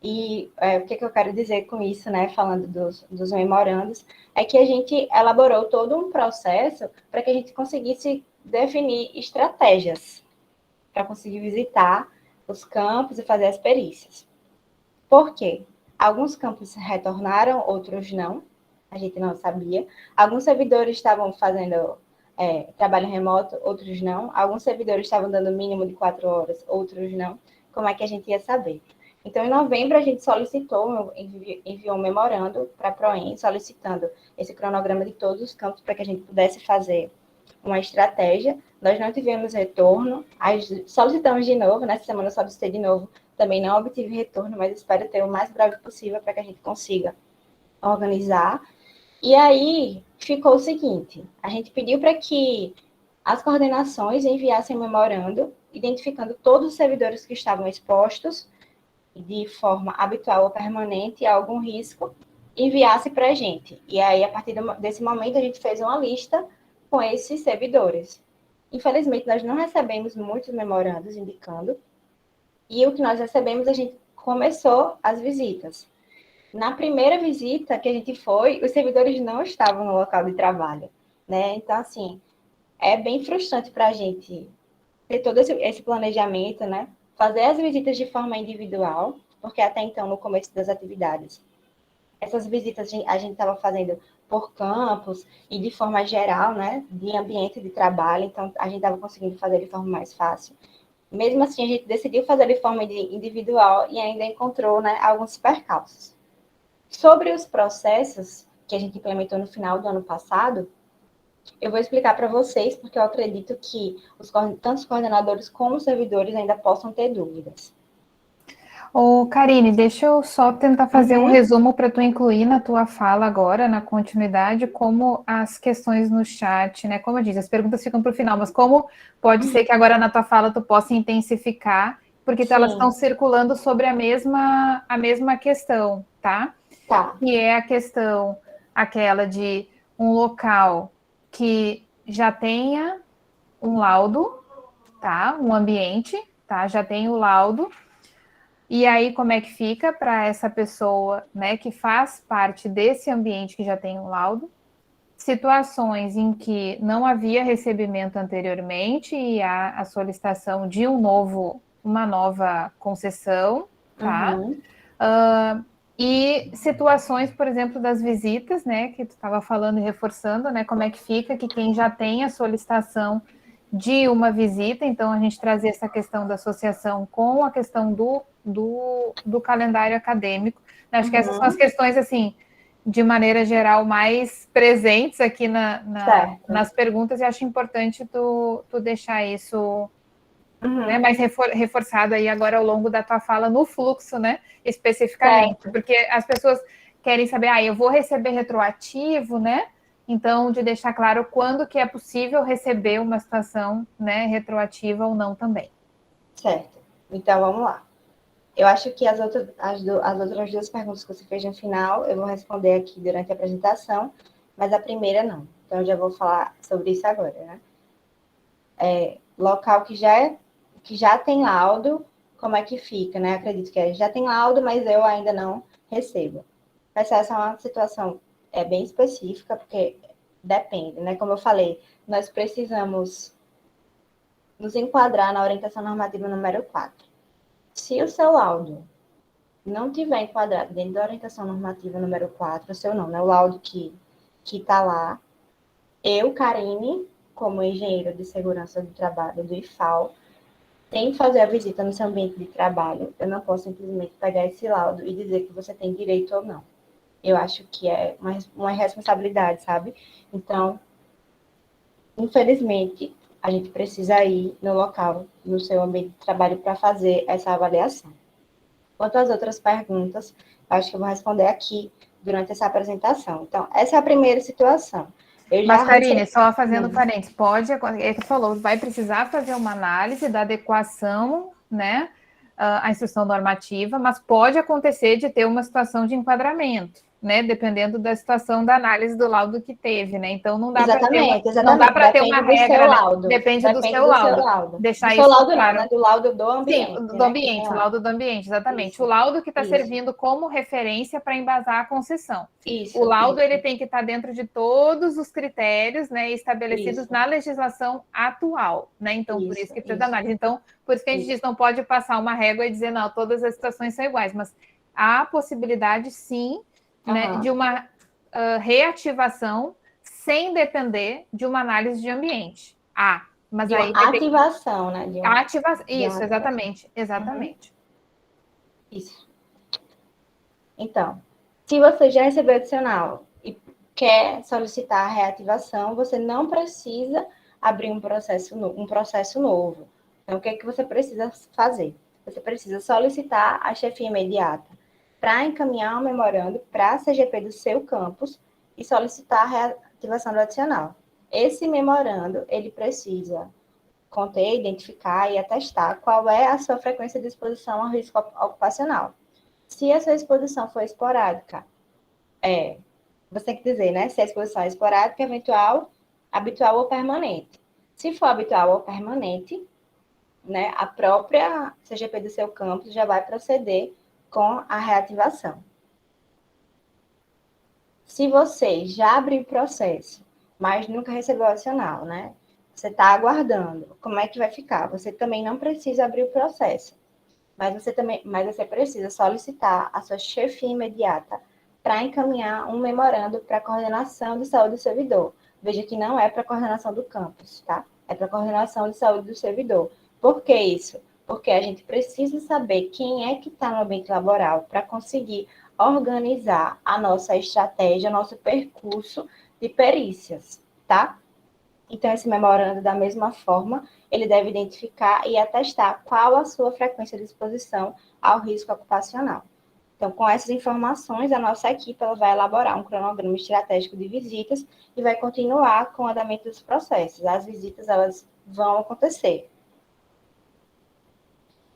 Speaker 2: E o que eu quero dizer com isso, né, falando dos memorandos, é que a gente elaborou todo um processo para que a gente conseguisse definir estratégias para conseguir visitar os campos e fazer as perícias. Por quê? Alguns campos retornaram, outros não, a gente não sabia. Alguns servidores estavam fazendo trabalho remoto, outros não. Alguns servidores estavam dando mínimo de 4 horas, outros não. como é que a gente ia saber. Então, em novembro, a gente enviou um memorando para a Proem, solicitando esse cronograma de todos os campos para que a gente pudesse fazer uma estratégia. Nós não tivemos retorno, solicitamos de novo, nessa semana eu solicitei de novo, também não obtive retorno, mas espero ter o mais breve possível para que a gente consiga organizar. E aí ficou o seguinte: a gente pediu para que as coordenações enviassem memorando, identificando todos os servidores que estavam expostos de forma habitual ou permanente a algum risco, enviasse para a gente. E aí, a partir desse momento, a gente fez uma lista com esses servidores. Infelizmente, nós não recebemos muitos memorandos indicando, e o que nós recebemos, a gente começou as visitas. Na primeira visita que a gente foi, os servidores não estavam no local de trabalho, né? Então, assim, é bem frustrante para a gente ter todo esse planejamento, né? Fazer as visitas de forma individual, porque até então, no começo das atividades, essas visitas a gente estava fazendo por campus e de forma geral, né? De ambiente de trabalho, então a gente estava conseguindo fazer de forma mais fácil. Mesmo assim, a gente decidiu fazer de forma individual e ainda encontrou, né, alguns percalços. Sobre os processos que a gente implementou no final do ano passado, eu vou explicar para vocês, porque eu acredito que tanto os coordenadores como os servidores ainda possam ter dúvidas.
Speaker 1: Ô, Karine, deixa eu só tentar fazer um resumo para tu incluir na tua fala agora, na continuidade, como as questões no chat, né? Como eu disse, as perguntas ficam para o final, mas como pode ser que agora na tua fala tu possa intensificar, porque elas estão circulando sobre a mesma questão, tá?
Speaker 2: Tá.
Speaker 1: Que é a questão aquela de um local que já tenha um laudo, tá? Um ambiente, tá? Já tem o laudo. E aí, como é que fica para essa pessoa, né, que faz parte desse ambiente que já tem um laudo? Situações em que não havia recebimento anteriormente e há a solicitação de uma nova concessão, tá? E situações, por exemplo, das visitas, né, que tu estava falando e reforçando, né, como é que fica que quem já tem a solicitação de uma visita, então a gente trazer essa questão da associação com a questão do calendário acadêmico. Acho que essas são as questões, assim, de maneira geral, mais presentes aqui nas perguntas, e acho importante tu deixar isso mais reforçado aí agora ao longo da tua fala no fluxo, né, especificamente, porque as pessoas querem saber, eu vou receber retroativo, né? Então, de deixar claro quando que é possível receber uma situação, né, retroativa ou não também.
Speaker 2: Certo. Então, vamos lá. Eu acho que as outras duas perguntas que você fez no final, eu vou responder aqui durante a apresentação, mas a primeira não. Então, eu já vou falar sobre isso agora, né? Local que já tem laudo, como é que fica, né? Acredito que já tem laudo, mas eu ainda não recebo. Essa é uma situação bem específica, porque depende, né? Como eu falei, nós precisamos nos enquadrar na orientação normativa número 4. Se o seu laudo não tiver enquadrado dentro da orientação normativa número 4, o seu não, né? O laudo que está lá, eu, Karine, como engenheira de segurança do trabalho do IFAL, tenho que fazer a visita no seu ambiente de trabalho. Eu não posso simplesmente pegar esse laudo e dizer que você tem direito ou não. Eu acho que é uma responsabilidade, sabe? Então, infelizmente, a gente precisa ir no local, no seu ambiente de trabalho, para fazer essa avaliação. Quanto às outras perguntas, acho que eu vou responder aqui durante essa apresentação. Então, essa é a primeira situação.
Speaker 1: Mas, Karine, só fazendo parênteses, é que tu falou, vai precisar fazer uma análise da adequação, né, à instrução normativa, mas pode acontecer de ter uma situação de enquadramento, né, dependendo da situação da análise do laudo que teve, né? Então não dá para ter uma regra, né? Depende do seu laudo. Deixar isso claro.
Speaker 2: Não, né? Do laudo do ambiente.
Speaker 1: Sim, do ambiente, o laudo do ambiente, exatamente. Isso. O laudo que está servindo como referência para embasar a concessão. O laudo ele tem que estar dentro de todos os critérios, né, estabelecidos na legislação atual, né? Então, por isso que precisa de análise. Então, por isso que a gente diz, não pode passar uma régua e dizer, não, todas as situações são iguais, mas há possibilidade, sim, né, de uma reativação sem depender de uma análise de ambiente. Mas
Speaker 2: de
Speaker 1: aí
Speaker 2: uma
Speaker 1: vai ter
Speaker 2: ativação, né?
Speaker 1: ativação.
Speaker 2: De uma
Speaker 1: Isso,
Speaker 2: ativação.
Speaker 1: exatamente, exatamente.
Speaker 2: Isso. Então, se você já recebeu adicional e quer solicitar a reativação, você não precisa abrir um processo novo. Então, o que é que você precisa fazer? Você precisa solicitar a chefia imediata para encaminhar um memorando para a CGP do seu campus e solicitar a reativação do adicional. Esse memorando, ele precisa conter, identificar e atestar qual é a sua frequência de exposição ao risco ocupacional. Se a sua exposição for esporádica, você tem que dizer, né? Se a exposição é esporádica, eventual, habitual ou permanente. Se for habitual ou permanente, né, a própria CGP do seu campus já vai proceder com a reativação. Se você já abriu o processo, mas nunca recebeu o adicional, né? Você está aguardando, como é que vai ficar? Você também não precisa abrir o processo, mas você precisa solicitar a sua chefia imediata para encaminhar um memorando para a coordenação de saúde do servidor. Veja que não é para a coordenação do campus, tá? É para a coordenação de saúde do servidor. Por que isso? Porque a gente precisa saber quem é que está no ambiente laboral para conseguir organizar a nossa estratégia, nosso percurso de perícias, tá? Então, esse memorando, da mesma forma, ele deve identificar e atestar qual a sua frequência de exposição ao risco ocupacional. Então, com essas informações, a nossa equipe ela vai elaborar um cronograma estratégico de visitas e vai continuar com o andamento dos processos. As visitas, elas vão acontecer.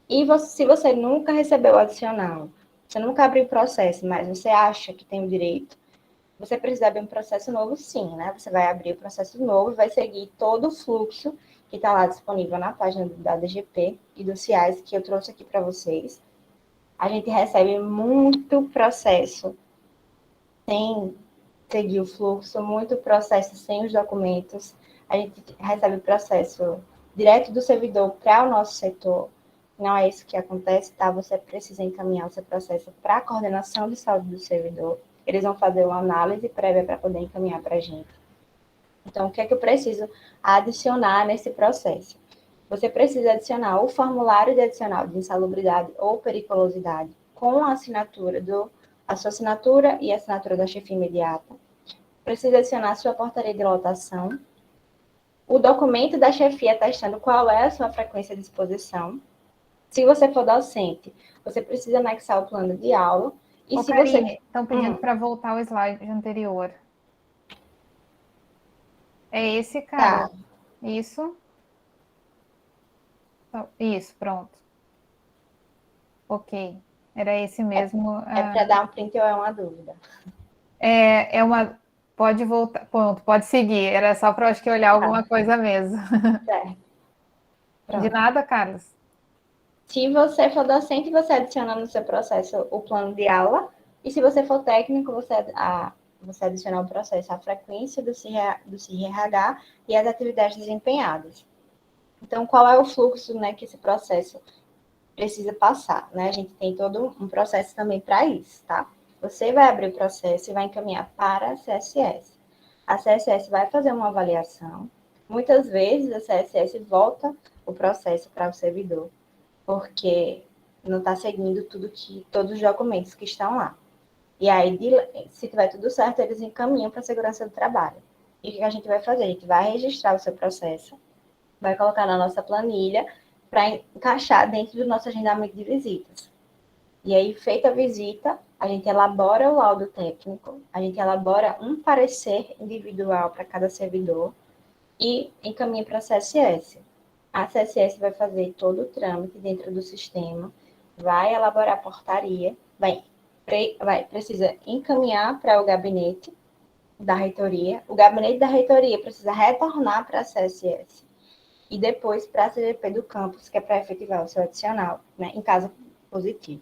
Speaker 2: E se você nunca recebeu o adicional, você nunca abriu o processo, mas você acha que tem o direito, você precisa abrir um processo novo, sim, né? Você vai abrir o processo novo e vai seguir todo o fluxo que está lá disponível na página da DGP e do CIAS, que eu trouxe aqui para vocês. A gente recebe muito processo sem seguir o fluxo, muito processo sem os documentos. A gente recebe processo direto do servidor para o nosso setor. Não é isso que acontece, tá? Você precisa encaminhar o seu processo para a coordenação de saúde do servidor. Eles vão fazer uma análise prévia para poder encaminhar para a gente. Então, o que é que eu preciso adicionar nesse processo? Você precisa adicionar o formulário de adicional de insalubridade ou periculosidade com a sua assinatura e a assinatura da chefia imediata. Precisa adicionar a sua portaria de lotação, o documento da chefia atestando qual é a sua frequência de exposição. Se você for docente, você precisa anexar o plano de aula. E
Speaker 1: Ô,
Speaker 2: se você...
Speaker 1: Karine, estão pedindo para voltar ao slide anterior. É esse,
Speaker 2: Tá,
Speaker 1: Carla? Isso? Isso, pronto. Ok. Era esse mesmo.
Speaker 2: é para dar um print ou é uma dúvida?
Speaker 1: É uma. Pode voltar. Pronto, pode seguir. Era só para eu acho que olhar
Speaker 2: Tá,
Speaker 1: alguma coisa mesmo.
Speaker 2: certo.
Speaker 1: De
Speaker 2: Pronto.
Speaker 1: nada, Carlos.
Speaker 2: Se você for docente, você adiciona no seu processo o plano de aula. E se você for técnico, você adiciona ao processo a frequência do CIRH e as atividades desempenhadas. Então, qual é o fluxo, né, que esse processo precisa passar, né? A gente tem todo um processo também para isso, tá? Você vai abrir o processo e vai encaminhar para a CSS. A CSS vai fazer uma avaliação. Muitas vezes a CSS volta o processo para o servidor, porque não está seguindo todos os documentos que estão lá. E aí, se tiver tudo certo, eles encaminham para a segurança do trabalho. E o que a gente vai fazer? A gente vai registrar o seu processo, vai colocar na nossa planilha para encaixar dentro do nosso agendamento de visitas. E aí, feita a visita, a gente elabora o laudo técnico, a gente elabora um parecer individual para cada servidor e encaminha para a CSS. A CSS vai fazer todo o trâmite dentro do sistema, vai elaborar a portaria, precisa encaminhar para o gabinete da reitoria. O gabinete da reitoria precisa retornar para a CSS e depois para a CGP do campus, que é para efetivar o seu adicional, né, em caso positivo.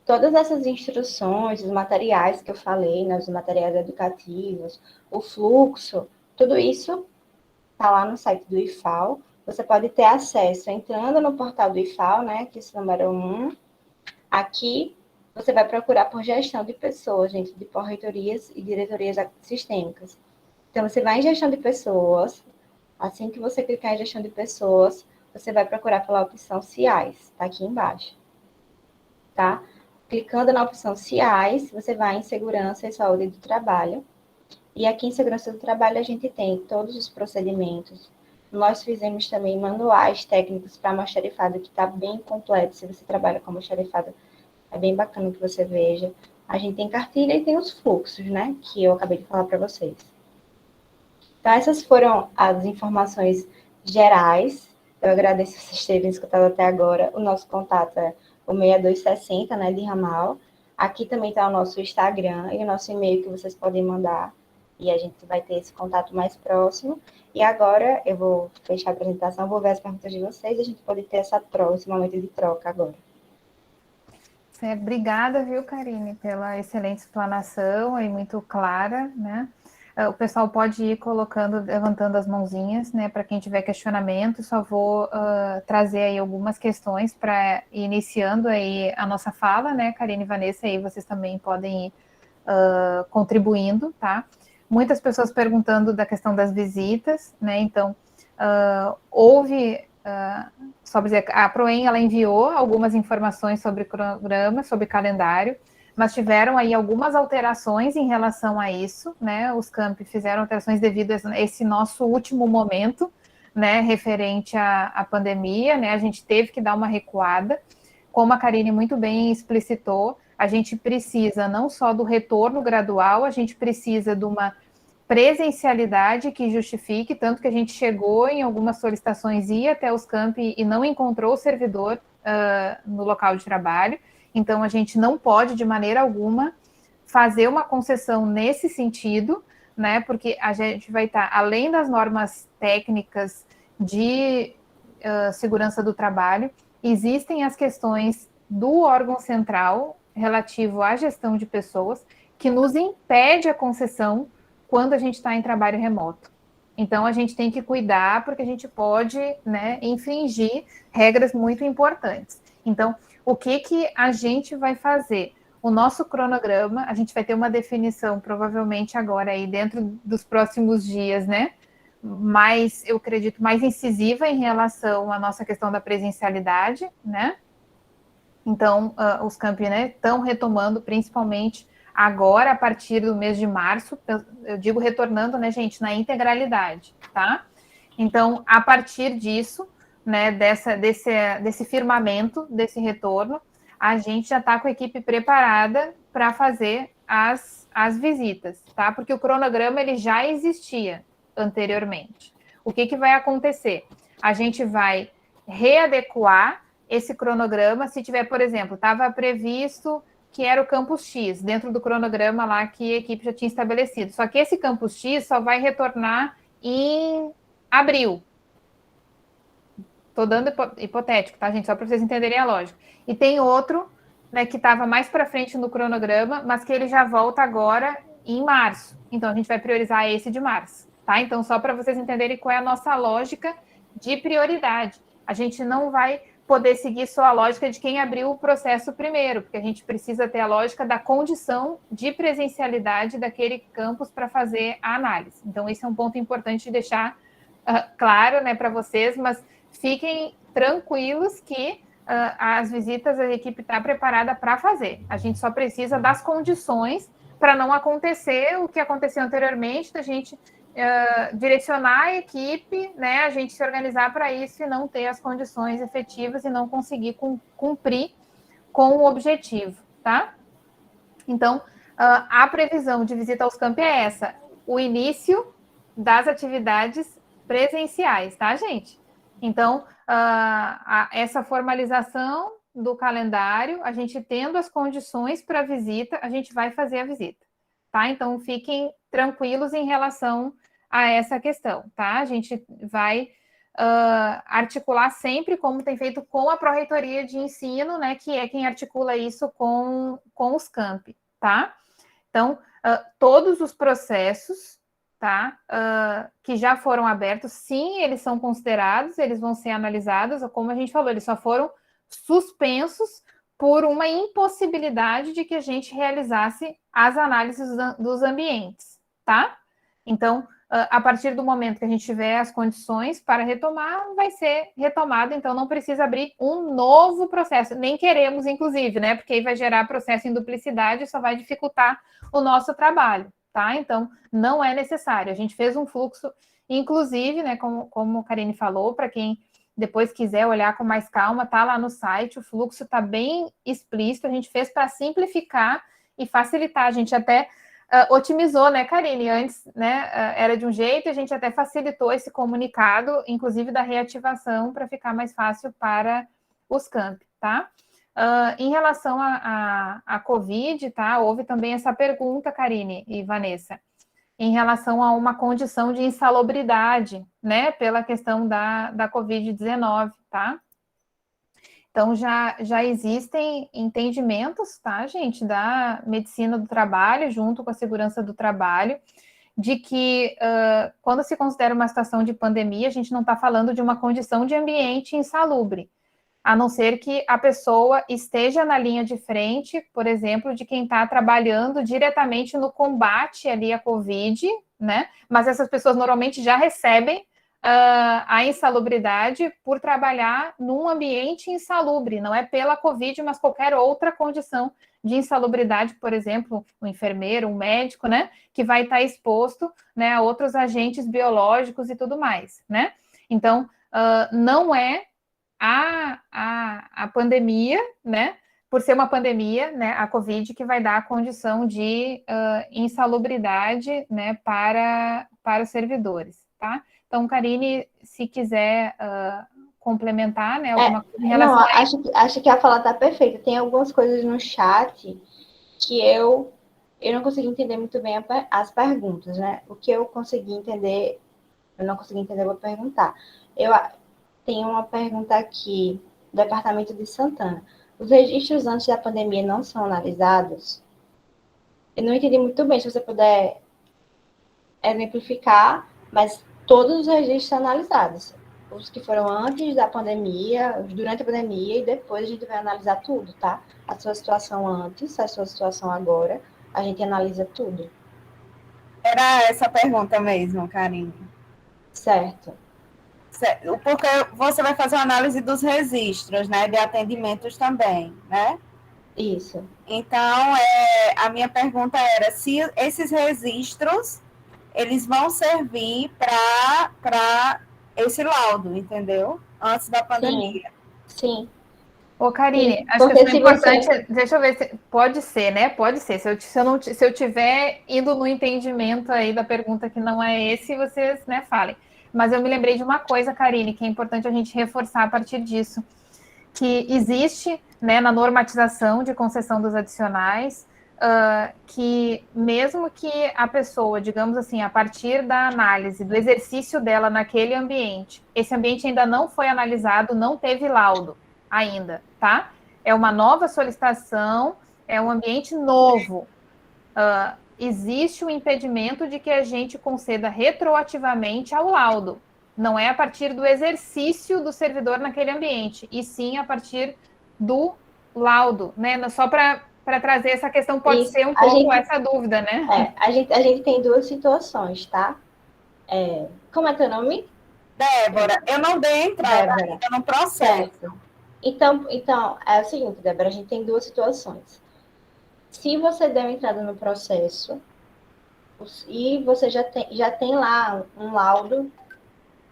Speaker 2: Todas essas instruções, os materiais que eu falei, né, os materiais educativos, o fluxo, tudo isso está lá no site do IFAL. Você pode ter acesso entrando no portal do IFAL, né, que é esse número 1. Aqui, você vai procurar por gestão de pessoas, dentro de reitorias e diretorias sistêmicas. Então, você vai em gestão de pessoas, Assim que você clicar em gestão de pessoas, você vai procurar pela opção CIAs, está aqui embaixo, tá? Clicando na opção CIAs, você vai em segurança e saúde do trabalho. E aqui em segurança do trabalho a gente tem todos os procedimentos. Nós fizemos também manuais técnicos para almoxarifado, que está bem completo. Se você trabalha com almoxarifado, é bem bacana que você veja. A gente tem cartilha e tem os fluxos, né? Que eu acabei de falar para vocês. Então, essas foram as informações gerais. Eu agradeço vocês terem escutado até agora. O nosso contato é o 6260, né, de ramal. Aqui também está o nosso Instagram e o nosso e-mail que vocês podem mandar. E a gente vai ter esse contato mais próximo. E agora eu vou fechar a apresentação, vou ver as perguntas de vocês e a gente pode ter esse momento de troca agora.
Speaker 1: Obrigada, viu, Karine, pela excelente explanação e muito clara, né? O pessoal pode ir colocando, levantando as mãozinhas, né? Para quem tiver questionamento, só vou trazer aí algumas questões para iniciando aí a nossa fala, né, Karine e Vanessa, aí vocês também podem ir contribuindo, tá? Muitas pessoas perguntando da questão das visitas, né? Então, houve só dizer, a Proem ela enviou algumas informações sobre cronograma, sobre calendário, mas tiveram aí algumas alterações em relação a isso, né? Os campi fizeram alterações devido a esse nosso último momento, né? Referente à pandemia, né? A gente teve que dar uma recuada, como a Karine muito bem explicitou, a gente precisa não só do retorno gradual, a gente precisa de uma presencialidade que justifique, tanto que a gente chegou em algumas solicitações, ia até os campi e não encontrou o servidor no local de trabalho, então a gente não pode, de maneira alguma, fazer uma concessão nesse sentido, né, porque a gente vai estar, além das normas técnicas de segurança do trabalho, existem as questões do órgão central relativo à gestão de pessoas, que nos impede a concessão quando a gente está em trabalho remoto. Então, a gente tem que cuidar, porque a gente pode, né, infringir regras muito importantes. Então, o que a gente vai fazer? O nosso cronograma, a gente vai ter uma definição, provavelmente agora aí, dentro dos próximos dias, né? Mais, eu acredito, mais incisiva em relação à nossa questão da presencialidade, né? Então, os campi, né, estão retomando, principalmente agora, a partir do mês de março, eu digo retornando, né, gente, na integralidade, tá? Então, a partir disso, né, desse firmamento, desse retorno, a gente já está com a equipe preparada para fazer as visitas, tá? Porque o cronograma, ele já existia anteriormente. O que vai acontecer? A gente vai readequar esse cronograma, se tiver, por exemplo, estava previsto que era o campus X, dentro do cronograma lá que a equipe já tinha estabelecido. Só que esse campus X só vai retornar em abril. Estou dando hipotético, tá, gente? Só para vocês entenderem a lógica. E tem outro, né, que estava mais para frente no cronograma, mas que ele já volta agora em março. Então, a gente vai priorizar esse de março, tá? Então, só para vocês entenderem qual é a nossa lógica de prioridade. A gente não vai poder seguir só a lógica de quem abriu o processo primeiro, porque a gente precisa ter a lógica da condição de presencialidade daquele campus para fazer a análise. Então, esse é um ponto importante de deixar claro, né, para vocês, mas fiquem tranquilos que as visitas a equipe está preparada para fazer. A gente só precisa das condições para não acontecer o que aconteceu anteriormente, da gente direcionar a equipe, né, a gente se organizar para isso e não ter as condições efetivas e não conseguir cumprir com o objetivo, tá? Então, a previsão de visita aos campi é essa, o início das atividades presenciais, tá, gente? Então, essa formalização do calendário, a gente tendo as condições para a visita, a gente vai fazer a visita, tá? Então, fiquem tranquilos em relação a essa questão, tá? A gente vai articular sempre, como tem feito com a Pró-Reitoria de Ensino, né, que é quem articula isso com os campi, tá? Então, todos os processos, tá, que já foram abertos, sim, eles são considerados, eles vão ser analisados, como a gente falou, eles só foram suspensos por uma impossibilidade de que a gente realizasse as análises dos ambientes, tá? Então, a partir do momento que a gente tiver as condições para retomar, vai ser retomado, então não precisa abrir um novo processo, nem queremos, inclusive, né? Porque aí vai gerar processo em duplicidade e só vai dificultar o nosso trabalho, tá? Então, não é necessário. A gente fez um fluxo, inclusive, né, como a Karine falou, para quem depois quiser olhar com mais calma, tá lá no site, o fluxo está bem explícito, a gente fez para simplificar e facilitar, a gente até otimizou, né, Karine? Antes, né, era de um jeito, a gente até facilitou esse comunicado, inclusive da reativação, para ficar mais fácil para os campi, tá? Em relação à Covid, tá? Houve também essa pergunta, Karine e Vanessa, em relação a uma condição de insalubridade, né, pela questão da Covid-19, tá? Então, já existem entendimentos, tá, gente, da medicina do trabalho, junto com a segurança do trabalho, de que quando se considera uma situação de pandemia, a gente não está falando de uma condição de ambiente insalubre, a não ser que a pessoa esteja na linha de frente, por exemplo, de quem está trabalhando diretamente no combate ali à Covid, né? Mas essas pessoas normalmente já recebem a insalubridade por trabalhar num ambiente insalubre, não é pela Covid, mas qualquer outra condição de insalubridade, por exemplo, um enfermeiro, um médico, né, que vai estar exposto, né, a outros agentes biológicos e tudo mais, né? Então, não é a pandemia, né, por ser uma pandemia, né, a Covid, que vai dar a condição de insalubridade, né, para os servidores, tá? Então, Karine, se quiser complementar, né, alguma coisa em relação
Speaker 2: não,
Speaker 1: a isso.
Speaker 2: acho que a fala está perfeita. Tem algumas coisas no chat que eu não consegui entender muito bem as perguntas, né? O que eu consegui entender, eu não consegui entender, eu vou perguntar. Tenho uma pergunta aqui, do Departamento de Santana. Os registros antes da pandemia não são analisados? Eu não entendi muito bem, se você puder exemplificar, mas todos os registros são analisados. Os que foram antes da pandemia, durante a pandemia, e depois a gente vai analisar tudo, tá? A sua situação antes, a sua situação agora, a gente analisa tudo.
Speaker 3: Era essa a pergunta mesmo, Karine.
Speaker 2: Certo.
Speaker 3: Porque você vai fazer uma análise dos registros, né? De atendimentos também, né?
Speaker 2: Isso.
Speaker 3: Então, a minha pergunta era se esses registros, eles vão servir para esse laudo, entendeu? Antes da pandemia.
Speaker 2: Sim.
Speaker 1: Ô, Karine,
Speaker 2: Sim,
Speaker 1: acho que isso é importante. Deixa eu ver se pode ser, né? Pode ser. Se eu tiver indo no entendimento aí da pergunta que não é esse, vocês, né, falem. Mas eu me lembrei de uma coisa, Karine, que é importante a gente reforçar a partir disso, que existe, né, na normatização de concessão dos adicionais, que mesmo que a pessoa, digamos assim, a partir da análise, do exercício dela naquele ambiente, esse ambiente ainda não foi analisado, não teve laudo ainda, tá? É uma nova solicitação, é um ambiente novo. Existe o impedimento de que a gente conceda retroativamente ao laudo. Não é a partir do exercício do servidor naquele ambiente, e sim a partir do laudo, né? Só para trazer essa questão, pode ser um pouco essa dúvida, né?
Speaker 2: A gente tem duas situações, tá? Como é teu nome?
Speaker 3: Débora, eu não dei entrada ainda no processo.
Speaker 2: Certo. Então, é o seguinte, Débora, a gente tem duas situações. Se você deu entrada no processo e você já tem lá um laudo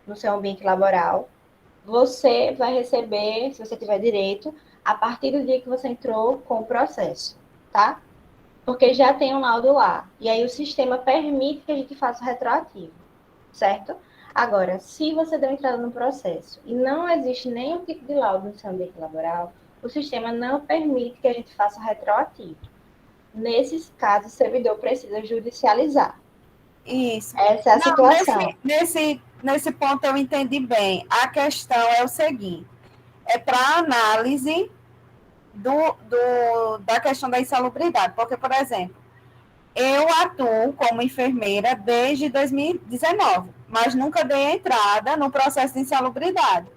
Speaker 2: no seu ambiente laboral, você vai receber, se você tiver direito, a partir do dia que você entrou com o processo, tá? Porque já tem um laudo lá. E aí o sistema permite que a gente faça o retroativo, certo? Agora, se você deu entrada no processo e não existe nenhum tipo de laudo no seu ambiente laboral, o sistema não permite que a gente faça o retroativo. Nesses casos, o servidor precisa judicializar.
Speaker 3: Isso.
Speaker 2: Essa é a situação.
Speaker 3: Nesse ponto eu entendi bem. A questão é o seguinte, é para análise da questão da insalubridade. Porque, por exemplo, eu atuo como enfermeira desde 2019, mas nunca dei entrada no processo de insalubridade.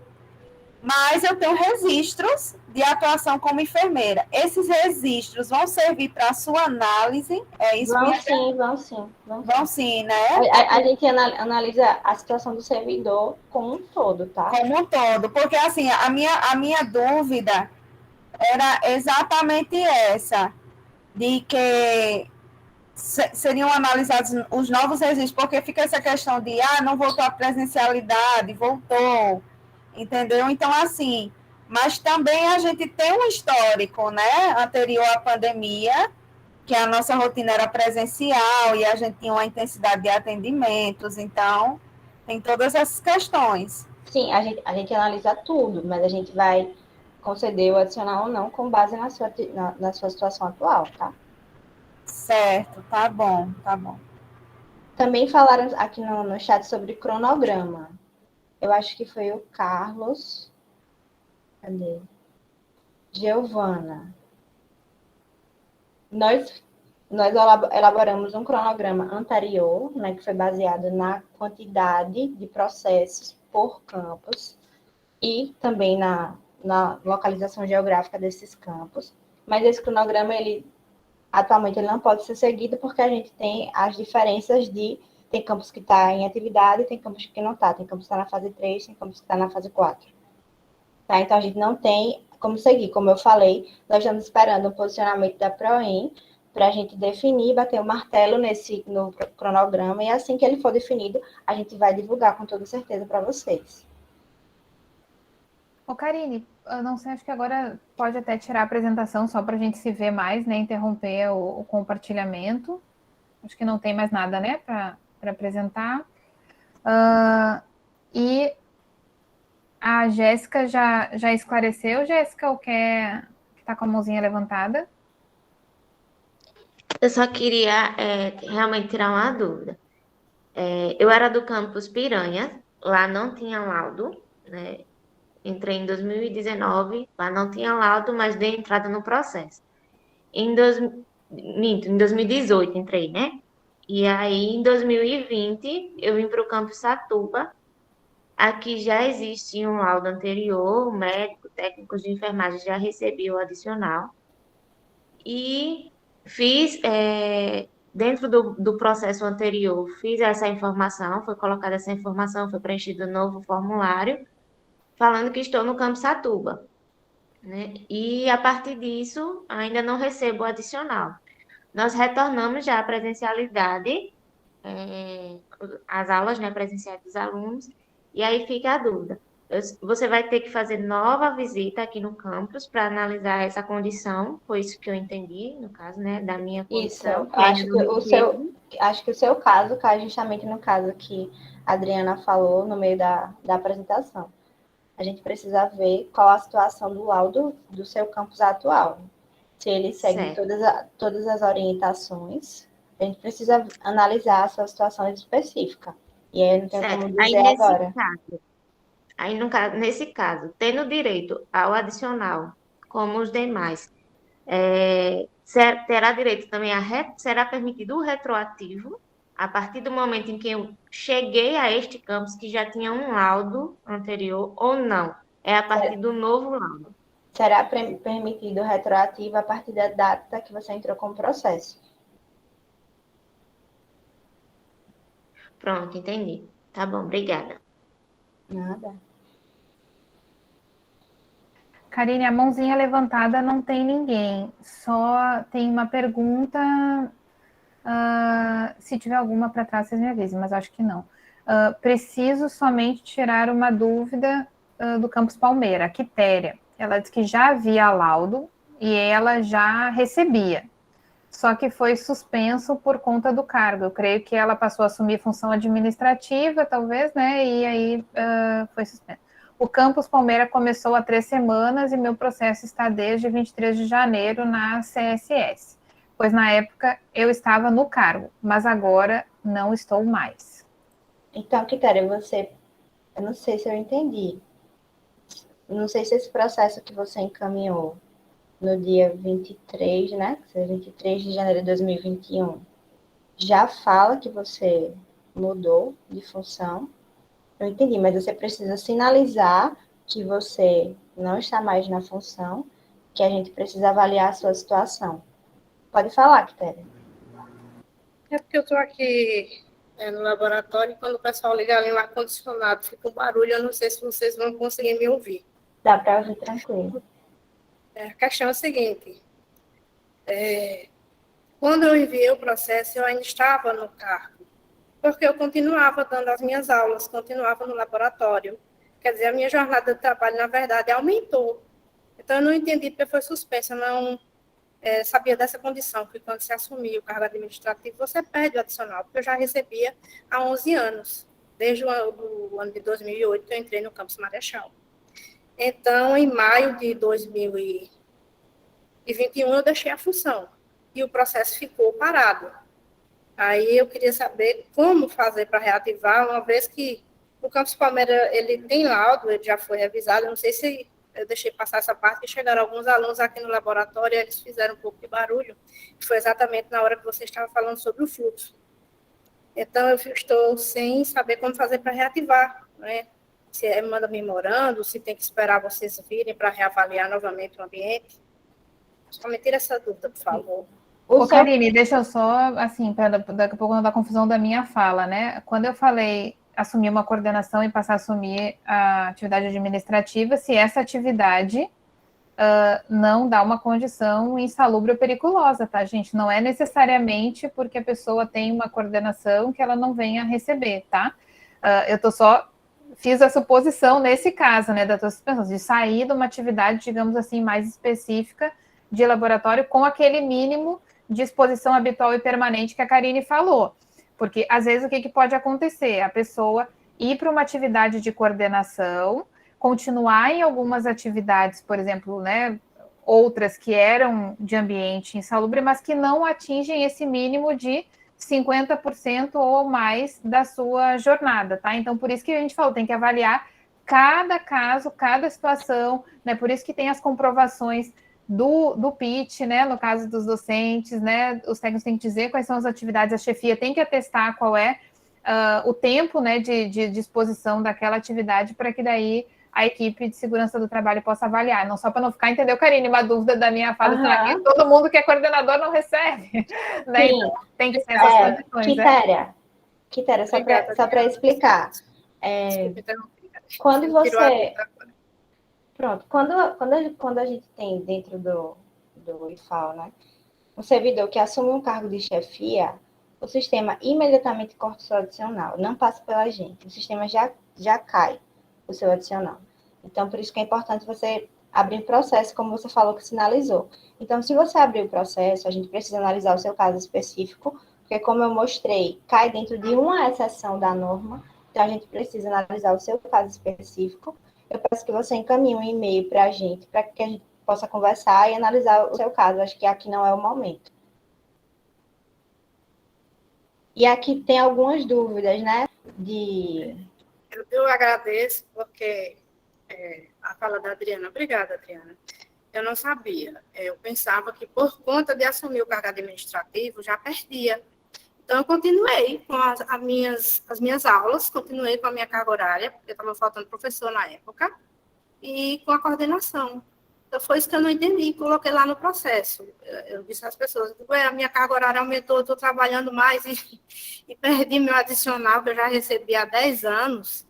Speaker 3: Mas eu tenho registros de atuação como enfermeira. Esses registros vão servir para a sua análise? É isso
Speaker 2: Vão
Speaker 3: mesmo?
Speaker 2: sim, vão sim.
Speaker 3: Vão sim, né?
Speaker 2: A gente analisa a situação do servidor como um todo, tá?
Speaker 3: Como um todo, porque assim, a minha dúvida era exatamente essa, de que seriam analisados os novos registros, porque fica essa questão de, não voltou a presencialidade, voltou, entendeu? Então, assim, mas também a gente tem um histórico, né, anterior à pandemia, que a nossa rotina era presencial e a gente tinha uma intensidade de atendimentos, então, tem todas essas questões.
Speaker 2: Sim, a gente analisa tudo, mas a gente vai conceder o adicional ou não com base na sua situação atual, tá?
Speaker 3: Certo, tá bom, tá bom.
Speaker 2: Também falaram aqui no chat sobre cronograma. Eu acho que foi o Carlos. Cadê? Giovana. Nós elaboramos um cronograma anterior, né, que foi baseado na quantidade de processos por campus e também na localização geográfica desses campos. Mas esse cronograma, atualmente, ele não pode ser seguido porque a gente tem as diferenças tem campus que está em atividade, tem campus que não está, tem campus que está na fase 3, tem campus que está na fase 4. Tá? Então, a gente não tem como seguir. Como eu falei, nós estamos esperando o posicionamento da PROEM para a gente definir, bater o martelo no cronograma, e assim que ele for definido, a gente vai divulgar com toda certeza para vocês.
Speaker 1: Ô, Karine, eu não sei, acho que agora pode até tirar a apresentação só para a gente se ver mais, né? Interromper o compartilhamento. Acho que não tem mais nada, né, para apresentar. E a Jéssica já esclareceu, Jéssica, o que está com a mãozinha levantada?
Speaker 4: Eu só queria realmente tirar uma dúvida. Eu era do campus Piranha, lá não tinha laudo, né? Entrei em 2019, lá não tinha laudo, mas dei entrada no processo. Em 2018 entrei, né? E aí, em 2020, eu vim para o campus Satuba. Aqui já existia um laudo anterior, o médico, técnicos de enfermagem já recebi o adicional. E fiz, dentro do processo anterior, fiz essa informação, foi colocada essa informação, foi preenchido um novo formulário, falando que estou no Campo Satuba, né? E a partir disso, ainda não recebo o adicional. Nós retornamos já à presencialidade, as aulas, né, presenciais dos alunos, e aí fica a dúvida. Você vai ter que fazer nova visita aqui no campus para analisar essa condição, foi isso que eu entendi, no caso, né, da minha
Speaker 2: Isso,
Speaker 4: condição, que ainda não recebo.
Speaker 2: acho que o seu caso cai justamente no caso que a Adriana falou no meio da apresentação. A gente precisa ver qual a situação do laudo do seu campus atual. Se ele segue todas as orientações, a gente precisa analisar a sua situação específica. E aí eu não tenho como dizer agora.
Speaker 4: Nesse caso, tendo direito ao adicional, como os demais, terá direito também será permitido o retroativo a partir do momento em que eu cheguei a este campus que já tinha um laudo anterior ou não? É a partir do novo laudo.
Speaker 2: Será permitido o retroativo a partir da data que você entrou com o processo.
Speaker 4: Pronto, entendi. Tá bom, obrigada.
Speaker 2: Nada.
Speaker 1: Karine, a mãozinha levantada não tem ninguém, só tem uma pergunta. Se tiver alguma para trás, vocês me avisem, mas acho que não. Preciso somente tirar uma dúvida do campus Palmeira, a Quitéria. Ela disse que já havia laudo e ela já recebia, só que foi suspenso por conta do cargo. Eu creio que ela passou a assumir função administrativa, talvez, né? E aí foi suspenso. O campus Palmeira começou há 3 semanas e meu processo está desde 23 de janeiro na CSS, pois na época eu estava no cargo, mas agora não estou mais.
Speaker 2: Então, Quitéria, eu não sei se eu entendi. Não sei se esse processo que você encaminhou no dia 23, né? 23 de janeiro de 2021, já fala que você mudou de função. Eu entendi, mas você precisa sinalizar que você não está mais na função, que a gente precisa avaliar a sua situação. Pode falar, Quitéria.
Speaker 5: É porque eu estou aqui no laboratório e quando o pessoal liga ali no ar-condicionado, fica um barulho, eu não sei se vocês vão conseguir me ouvir.
Speaker 2: Dá para ouvir tranquilo.
Speaker 5: A questão é a seguinte, quando eu enviei o processo, eu ainda estava no cargo, porque eu continuava dando as minhas aulas, continuava no laboratório. Quer dizer, a minha jornada de trabalho, na verdade, aumentou. Então, eu não entendi porque foi suspensa, não sabia dessa condição, que quando você assumir o cargo administrativo, você perde o adicional, porque eu já recebia há 11 anos, desde o ano de 2008, que eu entrei no Campus Marechal. Então, em maio de 2021, eu deixei a função, e o processo ficou parado. Aí eu queria saber como fazer para reativar, uma vez que o Campus Palmeira, ele tem laudo, ele já foi revisado, eu não sei se eu deixei passar essa parte, que chegaram alguns alunos aqui no laboratório, eles fizeram um pouco de barulho, foi exatamente na hora que você estava falando sobre o fluxo. Então, eu estou sem saber como fazer para reativar, né? Se manda memorando, se tem que esperar vocês virem para reavaliar novamente o ambiente. Só me tira essa dúvida, por favor.
Speaker 1: Ô, Karine, deixa eu só, assim, para daqui a pouco não dar confusão da minha fala, né? Quando eu falei assumir uma coordenação e passar a assumir a atividade administrativa, se essa atividade não dá uma condição insalubre ou periculosa, tá, gente? Não é necessariamente porque a pessoa tem uma coordenação que ela não venha receber, tá? Eu fiz a suposição nesse caso, né, da tua suspensão, de sair de uma atividade, digamos assim, mais específica de laboratório com aquele mínimo de exposição habitual e permanente que a Karine falou. Porque, às vezes, o que pode acontecer? A pessoa ir para uma atividade de coordenação, continuar em algumas atividades, por exemplo, né, outras que eram de ambiente insalubre, mas que não atingem esse mínimo de 50% ou mais da sua jornada, tá? Então, por isso que a gente falou, tem que avaliar cada caso, cada situação, né? Por isso que tem as comprovações do pitch, né? No caso dos docentes, né? Os técnicos têm que dizer quais são as atividades, a chefia tem que atestar qual é o tempo, né, de disposição daquela atividade, para que daí a equipe de segurança do trabalho possa avaliar. Não só para não ficar, entendeu, Karine? Uma dúvida da minha fala, que todo mundo que é coordenador não recebe. Né? Então, tem que ser essas condições.
Speaker 2: Quitéria, só para explicar. Quando você... Pronto, quando a gente tem dentro do IFAL, né, um servidor que assume um cargo de chefia, o sistema imediatamente corta o seu adicional, não passa pela gente, o sistema já cai o seu adicional. Então, por isso que é importante você abrir o processo, como você falou que sinalizou. Então, se você abrir o processo, a gente precisa analisar o seu caso específico, porque, como eu mostrei, cai dentro de uma exceção da norma, então a gente precisa analisar o seu caso específico. Eu peço que você encaminhe um e-mail para a gente que a gente possa conversar e analisar o seu caso. Acho que aqui não é o momento. E aqui tem algumas dúvidas, né?
Speaker 5: Eu agradeço, porque a fala da Adriana. Obrigada, Adriana. Eu não sabia. Eu pensava que, por conta de assumir o cargo administrativo, já perdia. Então, eu continuei com as minhas aulas, continuei com a minha carga horária, porque estava faltando professor na época, e com a coordenação. Então, foi isso que eu não entendi, coloquei lá no processo. Eu disse às pessoas, a minha carga horária aumentou, estou trabalhando mais e perdi meu adicional, que eu já recebi há 10 anos.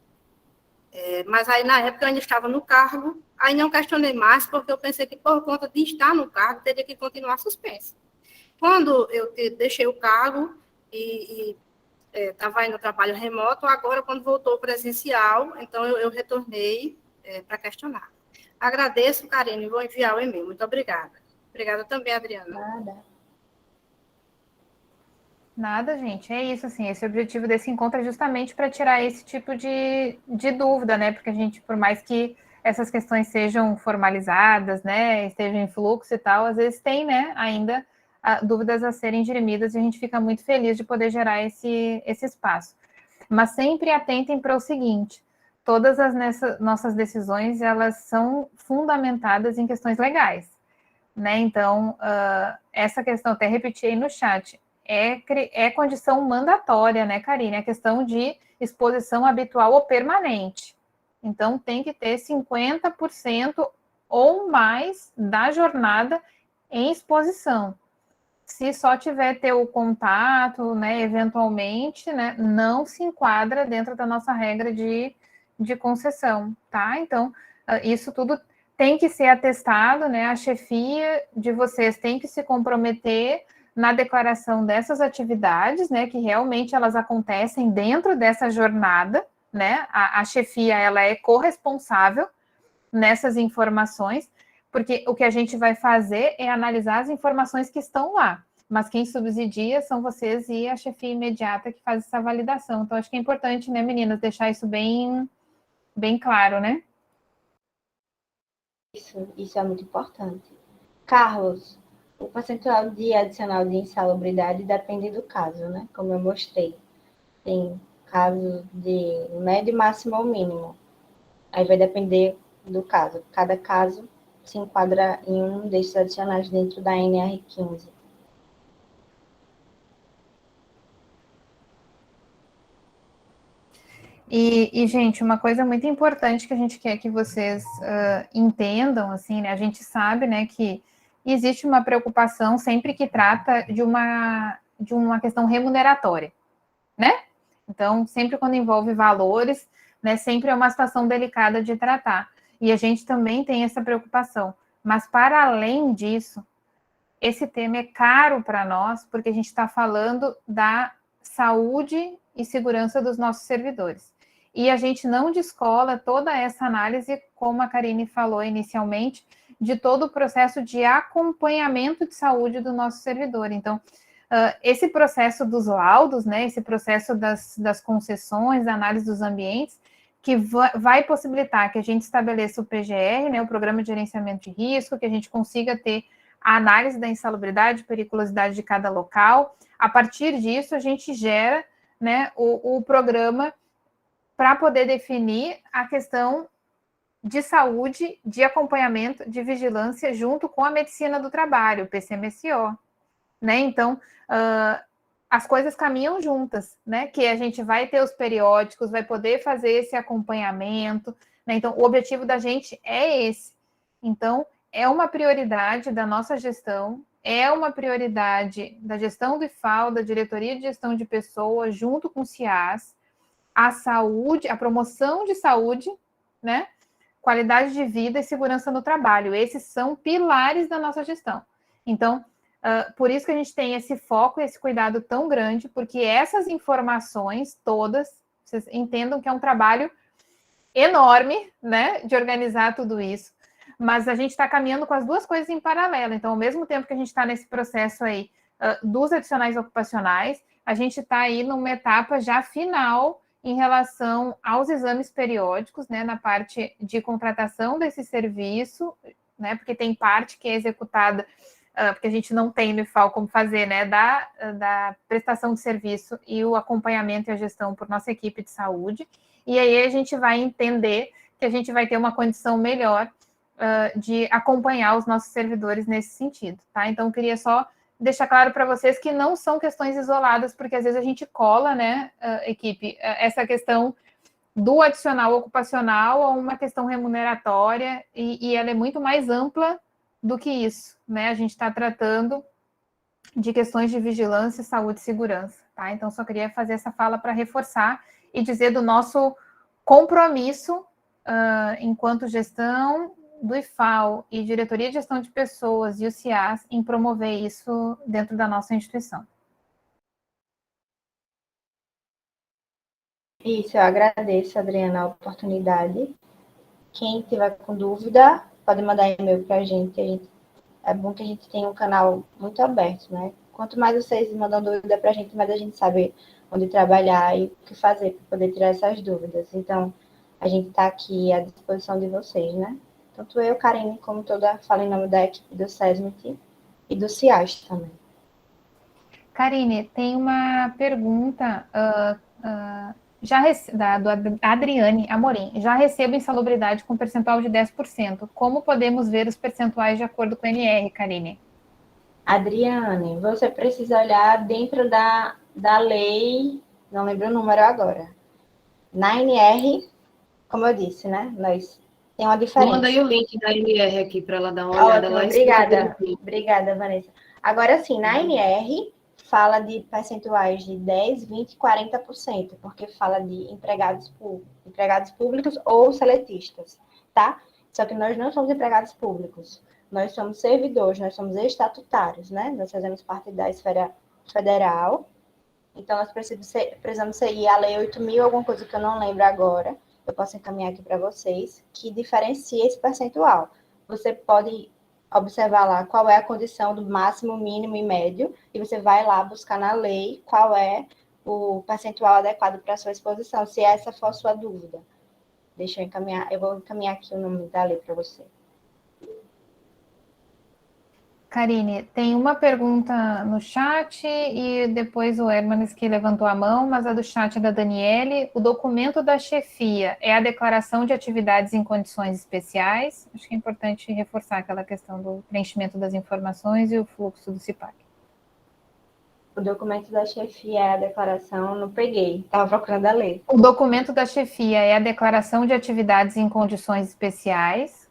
Speaker 5: Mas aí, na época, eu ainda estava no cargo, aí não questionei mais, porque eu pensei que, por conta de estar no cargo, teria que continuar suspensa. Quando eu deixei o cargo e estava indo ao trabalho remoto, agora, quando voltou presencial, então eu retornei para questionar. Agradeço, Karine, vou enviar o e-mail. Muito obrigada. Obrigada também, Adriana.
Speaker 1: Nada, gente. É isso, assim, esse objetivo desse encontro é justamente para tirar esse tipo de dúvida, né? Porque a gente, por mais que essas questões sejam formalizadas, né, estejam em fluxo e tal, às vezes tem, né, ainda dúvidas a serem dirimidas e a gente fica muito feliz de poder gerar esse espaço. Mas sempre atentem para o seguinte, todas as nossas decisões, elas são fundamentadas em questões legais, né? Então, essa questão, até repeti aí no chat, é condição mandatória, né, Karine? A questão de exposição habitual ou permanente, Então, tem que ter 50% ou mais da jornada em exposição. Se só tiver ter o contato, né, eventualmente, né, não se enquadra dentro da nossa regra de concessão, tá? Então, isso tudo tem que ser atestado, né? A chefia de vocês tem que se comprometer na declaração dessas atividades, né? Que realmente elas acontecem dentro dessa jornada, né? A chefia, ela é corresponsável nessas informações, porque o que a gente vai fazer é analisar as informações que estão lá, mas quem subsidia são vocês e a chefia imediata que faz essa validação. Então, acho que é importante, né, meninas, deixar isso bem claro, né?
Speaker 2: Isso é muito importante. Carlos, o percentual de adicional de insalubridade depende do caso, né? Como eu mostrei. Tem casos de médio, máximo ou mínimo. Aí vai depender do caso. Cada caso se enquadra em um desses adicionais dentro da NR15.
Speaker 1: Gente, uma coisa muito importante que a gente quer que vocês entendam, assim, né? A gente sabe, né, que existe uma preocupação sempre que trata de uma questão remuneratória, né? Então, sempre quando envolve valores, né, sempre é uma situação delicada de tratar. E a gente também tem essa preocupação. Mas, para além disso, esse tema é caro para nós, porque a gente está falando da saúde e segurança dos nossos servidores. E a gente não descola toda essa análise, como a Karine falou inicialmente, de todo o processo de acompanhamento de saúde do nosso servidor. Então, esse processo dos laudos, né, esse processo das concessões, da análise dos ambientes, que vai possibilitar que a gente estabeleça o PGR, né, o Programa de Gerenciamento de Risco, que a gente consiga ter a análise da insalubridade, periculosidade de cada local. A partir disso, a gente gera, né, o programa para poder definir a questão de saúde, de acompanhamento, de vigilância, junto com a medicina do trabalho, o PCMSO. Né? Então, as coisas caminham juntas, né? Que a gente vai ter os periódicos, vai poder fazer esse acompanhamento, né? Então, o objetivo da gente é esse. Então, é uma prioridade da nossa gestão, é uma prioridade da gestão do IFAL, da Diretoria de Gestão de Pessoas, junto com o CIAS, a saúde, a promoção de saúde, né? Qualidade de vida e segurança no trabalho. Esses são pilares da nossa gestão. Então, por isso que a gente tem esse foco e esse cuidado tão grande, porque essas informações todas, vocês entendam que é um trabalho enorme, né, de organizar tudo isso, mas a gente está caminhando com as duas coisas em paralelo. Então, ao mesmo tempo que a gente está nesse processo aí dos adicionais ocupacionais, a gente está aí numa etapa já final em relação aos exames periódicos, né, na parte de contratação desse serviço, né, porque tem parte que é executada porque a gente não tem no IFAL como fazer, né, da prestação de serviço e o acompanhamento e a gestão por nossa equipe de saúde, e aí a gente vai entender que a gente vai ter uma condição melhor de acompanhar os nossos servidores nesse sentido, tá? Então, eu queria só deixar claro para vocês que não são questões isoladas, porque às vezes a gente cola, né, equipe, essa questão do adicional ocupacional a uma questão remuneratória, e ela é muito mais ampla do que isso, né? A gente está tratando de questões de vigilância, saúde e segurança, tá? Então, só queria fazer essa fala para reforçar e dizer do nosso compromisso enquanto gestão do IFAL e Diretoria de Gestão de Pessoas e o CIAS em promover isso dentro da nossa instituição.
Speaker 2: Isso, eu agradeço, Adriana, a oportunidade. Quem tiver com dúvida, pode mandar e-mail para a gente. É bom que a gente tenha um canal muito aberto, né? Quanto mais vocês mandam dúvida para a gente, mais a gente sabe onde trabalhar e o que fazer para poder tirar essas dúvidas. Então, a gente está aqui à disposição de vocês, né? Tanto eu, Karine, como toda, falo em nome da equipe do SESMIT e do CIAS também.
Speaker 1: Karine, tem uma pergunta do Adriane Amorim. Já recebo insalubridade com percentual de 10%. Como podemos ver os percentuais de acordo com o NR, Karine?
Speaker 2: Adriane, você precisa olhar dentro da lei, não lembro o número agora. Na NR como eu disse, né? Tem uma diferença.
Speaker 6: Manda aí o link da MR aqui para ela dar uma olhada
Speaker 2: Ótimo,
Speaker 6: lá e explica
Speaker 2: obrigada.
Speaker 6: direitinho.
Speaker 2: Obrigada, Vanessa. Agora sim, na MR fala de percentuais de 10, 20, 40%, porque fala de empregados públicos ou seletistas, tá? Só que nós não somos empregados públicos. Nós somos servidores, nós somos estatutários, né? Nós fazemos parte da esfera federal. Então, nós precisamos seguir a Lei 8.000, alguma coisa que eu não lembro agora. Eu posso encaminhar aqui para vocês, que diferencia esse percentual. Você pode observar lá qual é a condição do máximo, mínimo e médio, e você vai lá buscar na lei qual é o percentual adequado para a sua exposição, se essa for a sua dúvida. Deixa eu encaminhar, eu vou encaminhar aqui o nome da lei para você.
Speaker 1: Karine, tem uma pergunta no chat e depois o Hermanes que levantou a mão, mas a do chat é da Daniele. O documento da chefia é a declaração de atividades em condições especiais? Acho que é importante reforçar aquela questão do preenchimento das informações e o fluxo do CIPAC.
Speaker 2: O documento da chefia é a declaração, não peguei, estava procurando a lei.
Speaker 1: O documento da chefia é a declaração de atividades em condições especiais?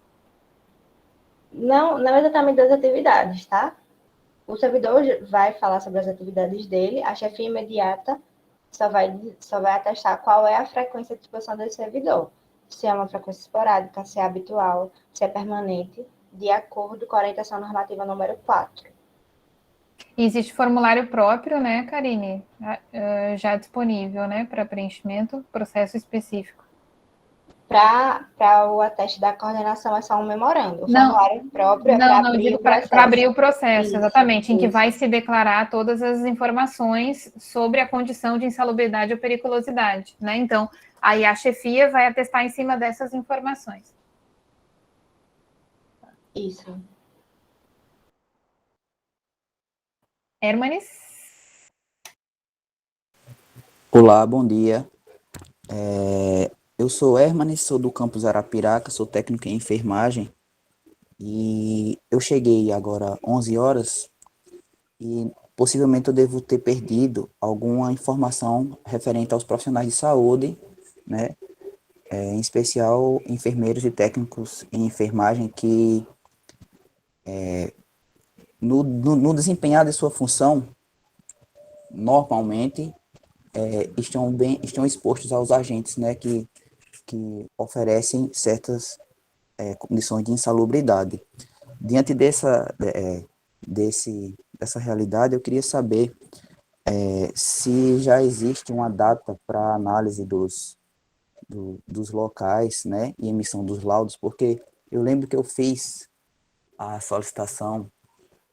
Speaker 2: Não exatamente das atividades, tá? O servidor vai falar sobre as atividades dele, a chefia imediata só vai atestar qual é a frequência de exposição desse servidor. Se é uma frequência esporádica, se é habitual, se é permanente, de acordo com a orientação normativa número 4.
Speaker 1: E existe formulário próprio, né, Karine? Já disponível, né, para preenchimento, processo específico.
Speaker 2: Para o ateste da coordenação é só um memorando. O formulário próprio é para abrir o processo.
Speaker 1: Para abrir o processo, exatamente, em que
Speaker 2: isso.
Speaker 1: vai se declarar todas as informações sobre a condição de insalubridade ou periculosidade, né? Então, aí a chefia vai atestar em cima dessas informações.
Speaker 2: Isso.
Speaker 1: Hermanes?
Speaker 7: Olá, bom dia. Eu sou Hermanes, sou do campus Arapiraca, sou técnico em enfermagem e eu cheguei agora 11 horas e possivelmente eu devo ter perdido alguma informação referente aos profissionais de saúde, né? Em especial enfermeiros e técnicos em enfermagem que no desempenhar de sua função, normalmente estão expostos aos agentes, né, que oferecem certas condições de insalubridade. Diante dessa realidade, eu queria saber se já existe uma data para análise dos locais, né, e emissão dos laudos, porque eu lembro que eu fiz a solicitação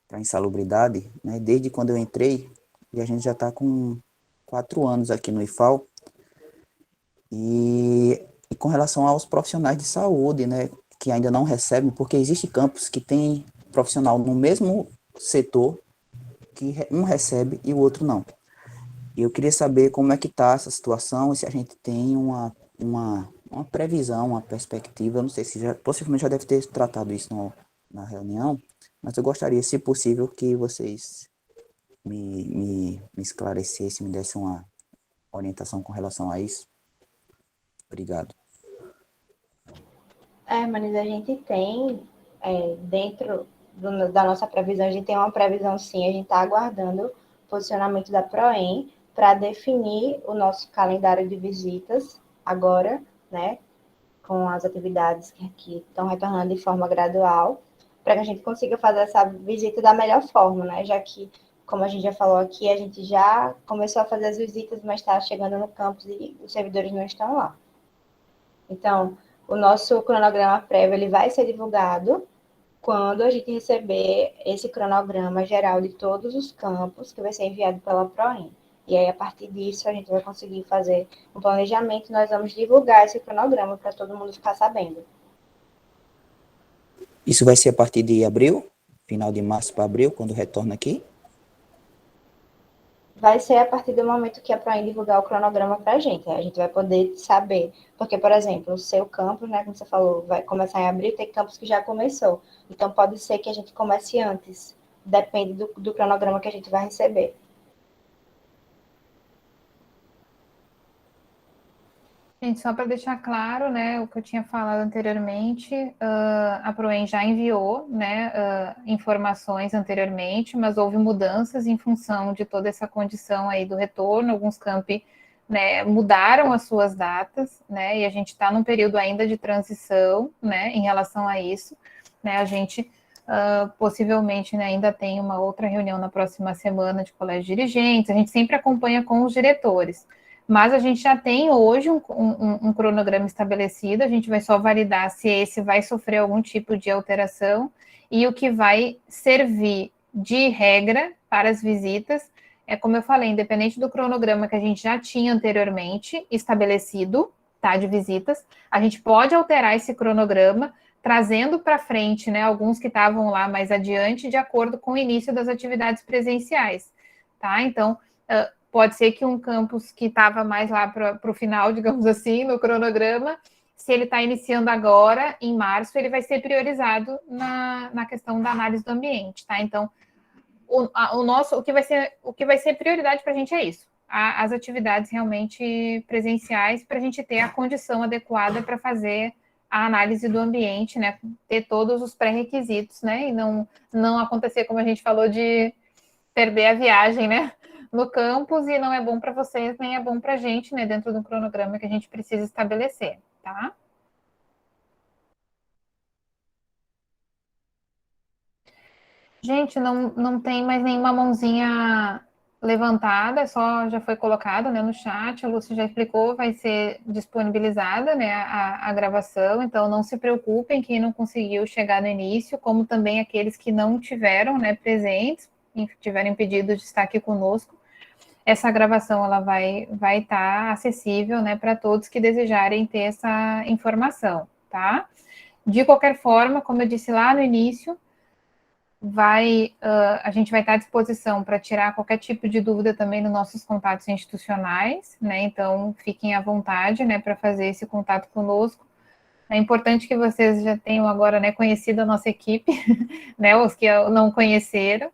Speaker 7: para insalubridade, né, desde quando eu entrei, e a gente já está com 4 anos aqui no IFAL, e com relação aos profissionais de saúde, né, que ainda não recebem, porque existe campos que tem profissional no mesmo setor, que um recebe e o outro não. E eu queria saber como é que está essa situação, e se a gente tem uma previsão, uma perspectiva. Eu não sei se possivelmente já deve ter tratado isso na reunião, mas eu gostaria, se possível, que vocês me esclarecessem, me dessem uma orientação com relação a isso. Obrigado.
Speaker 2: Mas a gente tem, dentro da nossa previsão, a gente tem uma previsão sim, a gente está aguardando o posicionamento da PROEM para definir o nosso calendário de visitas agora, né, com as atividades que estão retornando de forma gradual, para que a gente consiga fazer essa visita da melhor forma, né, já que, como a gente já falou aqui, a gente já começou a fazer as visitas, mas está chegando no campus e os servidores não estão lá. Então, o nosso cronograma prévio ele vai ser divulgado quando a gente receber esse cronograma geral de todos os campos, que vai ser enviado pela PROEM. E aí, a partir disso, a gente vai conseguir fazer um planejamento e nós vamos divulgar esse cronograma para todo mundo ficar sabendo.
Speaker 7: Isso vai ser a partir de abril? Final de março para abril, quando retorna aqui?
Speaker 2: Vai ser a partir do momento que a PROEM divulgar o cronograma para a gente vai poder saber. Porque, por exemplo, o seu campus, né, como você falou, vai começar em abril, tem campus que já começou. Então, pode ser que a gente comece antes. Depende do cronograma que a gente vai receber.
Speaker 1: Gente, só para deixar claro, né, o que eu tinha falado anteriormente, a Proem já enviou, né, informações anteriormente, mas houve mudanças em função de toda essa condição aí do retorno. Alguns campi, né, mudaram as suas datas, né, e a gente está num período ainda de transição, né, em relação a isso, né, a gente possivelmente, né, ainda tem uma outra reunião na próxima semana de colégio de dirigentes. A gente sempre acompanha com os diretores. Mas a gente já tem hoje um cronograma estabelecido, a gente vai só validar se esse vai sofrer algum tipo de alteração, e o que vai servir de regra para as visitas é, como eu falei, independente do cronograma que a gente já tinha anteriormente estabelecido, tá, de visitas, a gente pode alterar esse cronograma, trazendo para frente, né, alguns que estavam lá mais adiante, de acordo com o início das atividades presenciais, tá? Então, pode ser que um campus que estava mais lá para o final, digamos assim, no cronograma, se ele está iniciando agora, em março, ele vai ser priorizado na questão da análise do ambiente, tá? Então, o que vai ser prioridade para a gente é isso, as atividades realmente presenciais, para a gente ter a condição adequada para fazer a análise do ambiente, né? Ter todos os pré-requisitos, né? E não acontecer, como a gente falou, de perder a viagem, né? No campus, e não é bom para vocês, nem é bom para a gente, né? Dentro do cronograma que a gente precisa estabelecer, tá? Gente, não tem mais nenhuma mãozinha levantada, só já foi colocado, né, no chat, a Lúcia já explicou, vai ser disponibilizada, né, a gravação, então não se preocupem quem não conseguiu chegar no início, como também aqueles que não tiveram, né, presentes, tiveram impedido de estar aqui conosco. Essa gravação ela vai estar acessível, né, para todos que desejarem ter essa informação, tá? De qualquer forma, como eu disse lá no início, a gente vai estar à disposição para tirar qualquer tipo de dúvida também nos nossos contatos institucionais, né? Então, fiquem à vontade, né, para fazer esse contato conosco. É importante que vocês já tenham agora, né, conhecido a nossa equipe, né, os que não conheceram,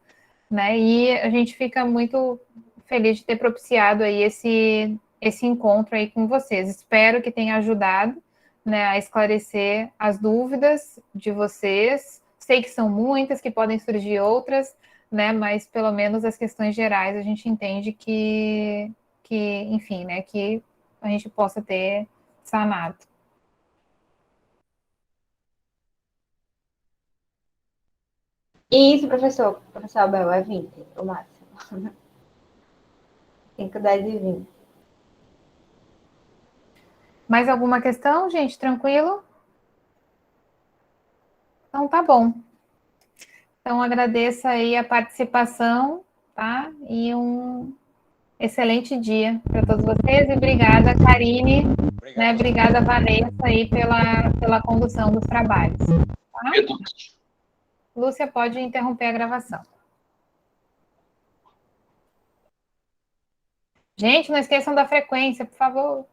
Speaker 1: né? E a gente fica muito feliz de ter propiciado aí esse encontro aí com vocês. Espero que tenha ajudado, né, a esclarecer as dúvidas de vocês. Sei que são muitas, que podem surgir outras, né, mas pelo menos as questões gerais a gente entende enfim, né, que a gente possa ter sanado.
Speaker 2: Isso, professor. Professor Abel, é 20, o máximo. 5, 10 e 20.
Speaker 1: Mais alguma questão, gente? Tranquilo? Então tá bom. Então agradeço aí a participação, tá? E um excelente dia para todos vocês, e obrigada, Karine, né? Obrigada, Vanessa, aí pela condução dos trabalhos. Tá? Lúcia, pode interromper a gravação. Gente, não esqueçam da frequência, por favor.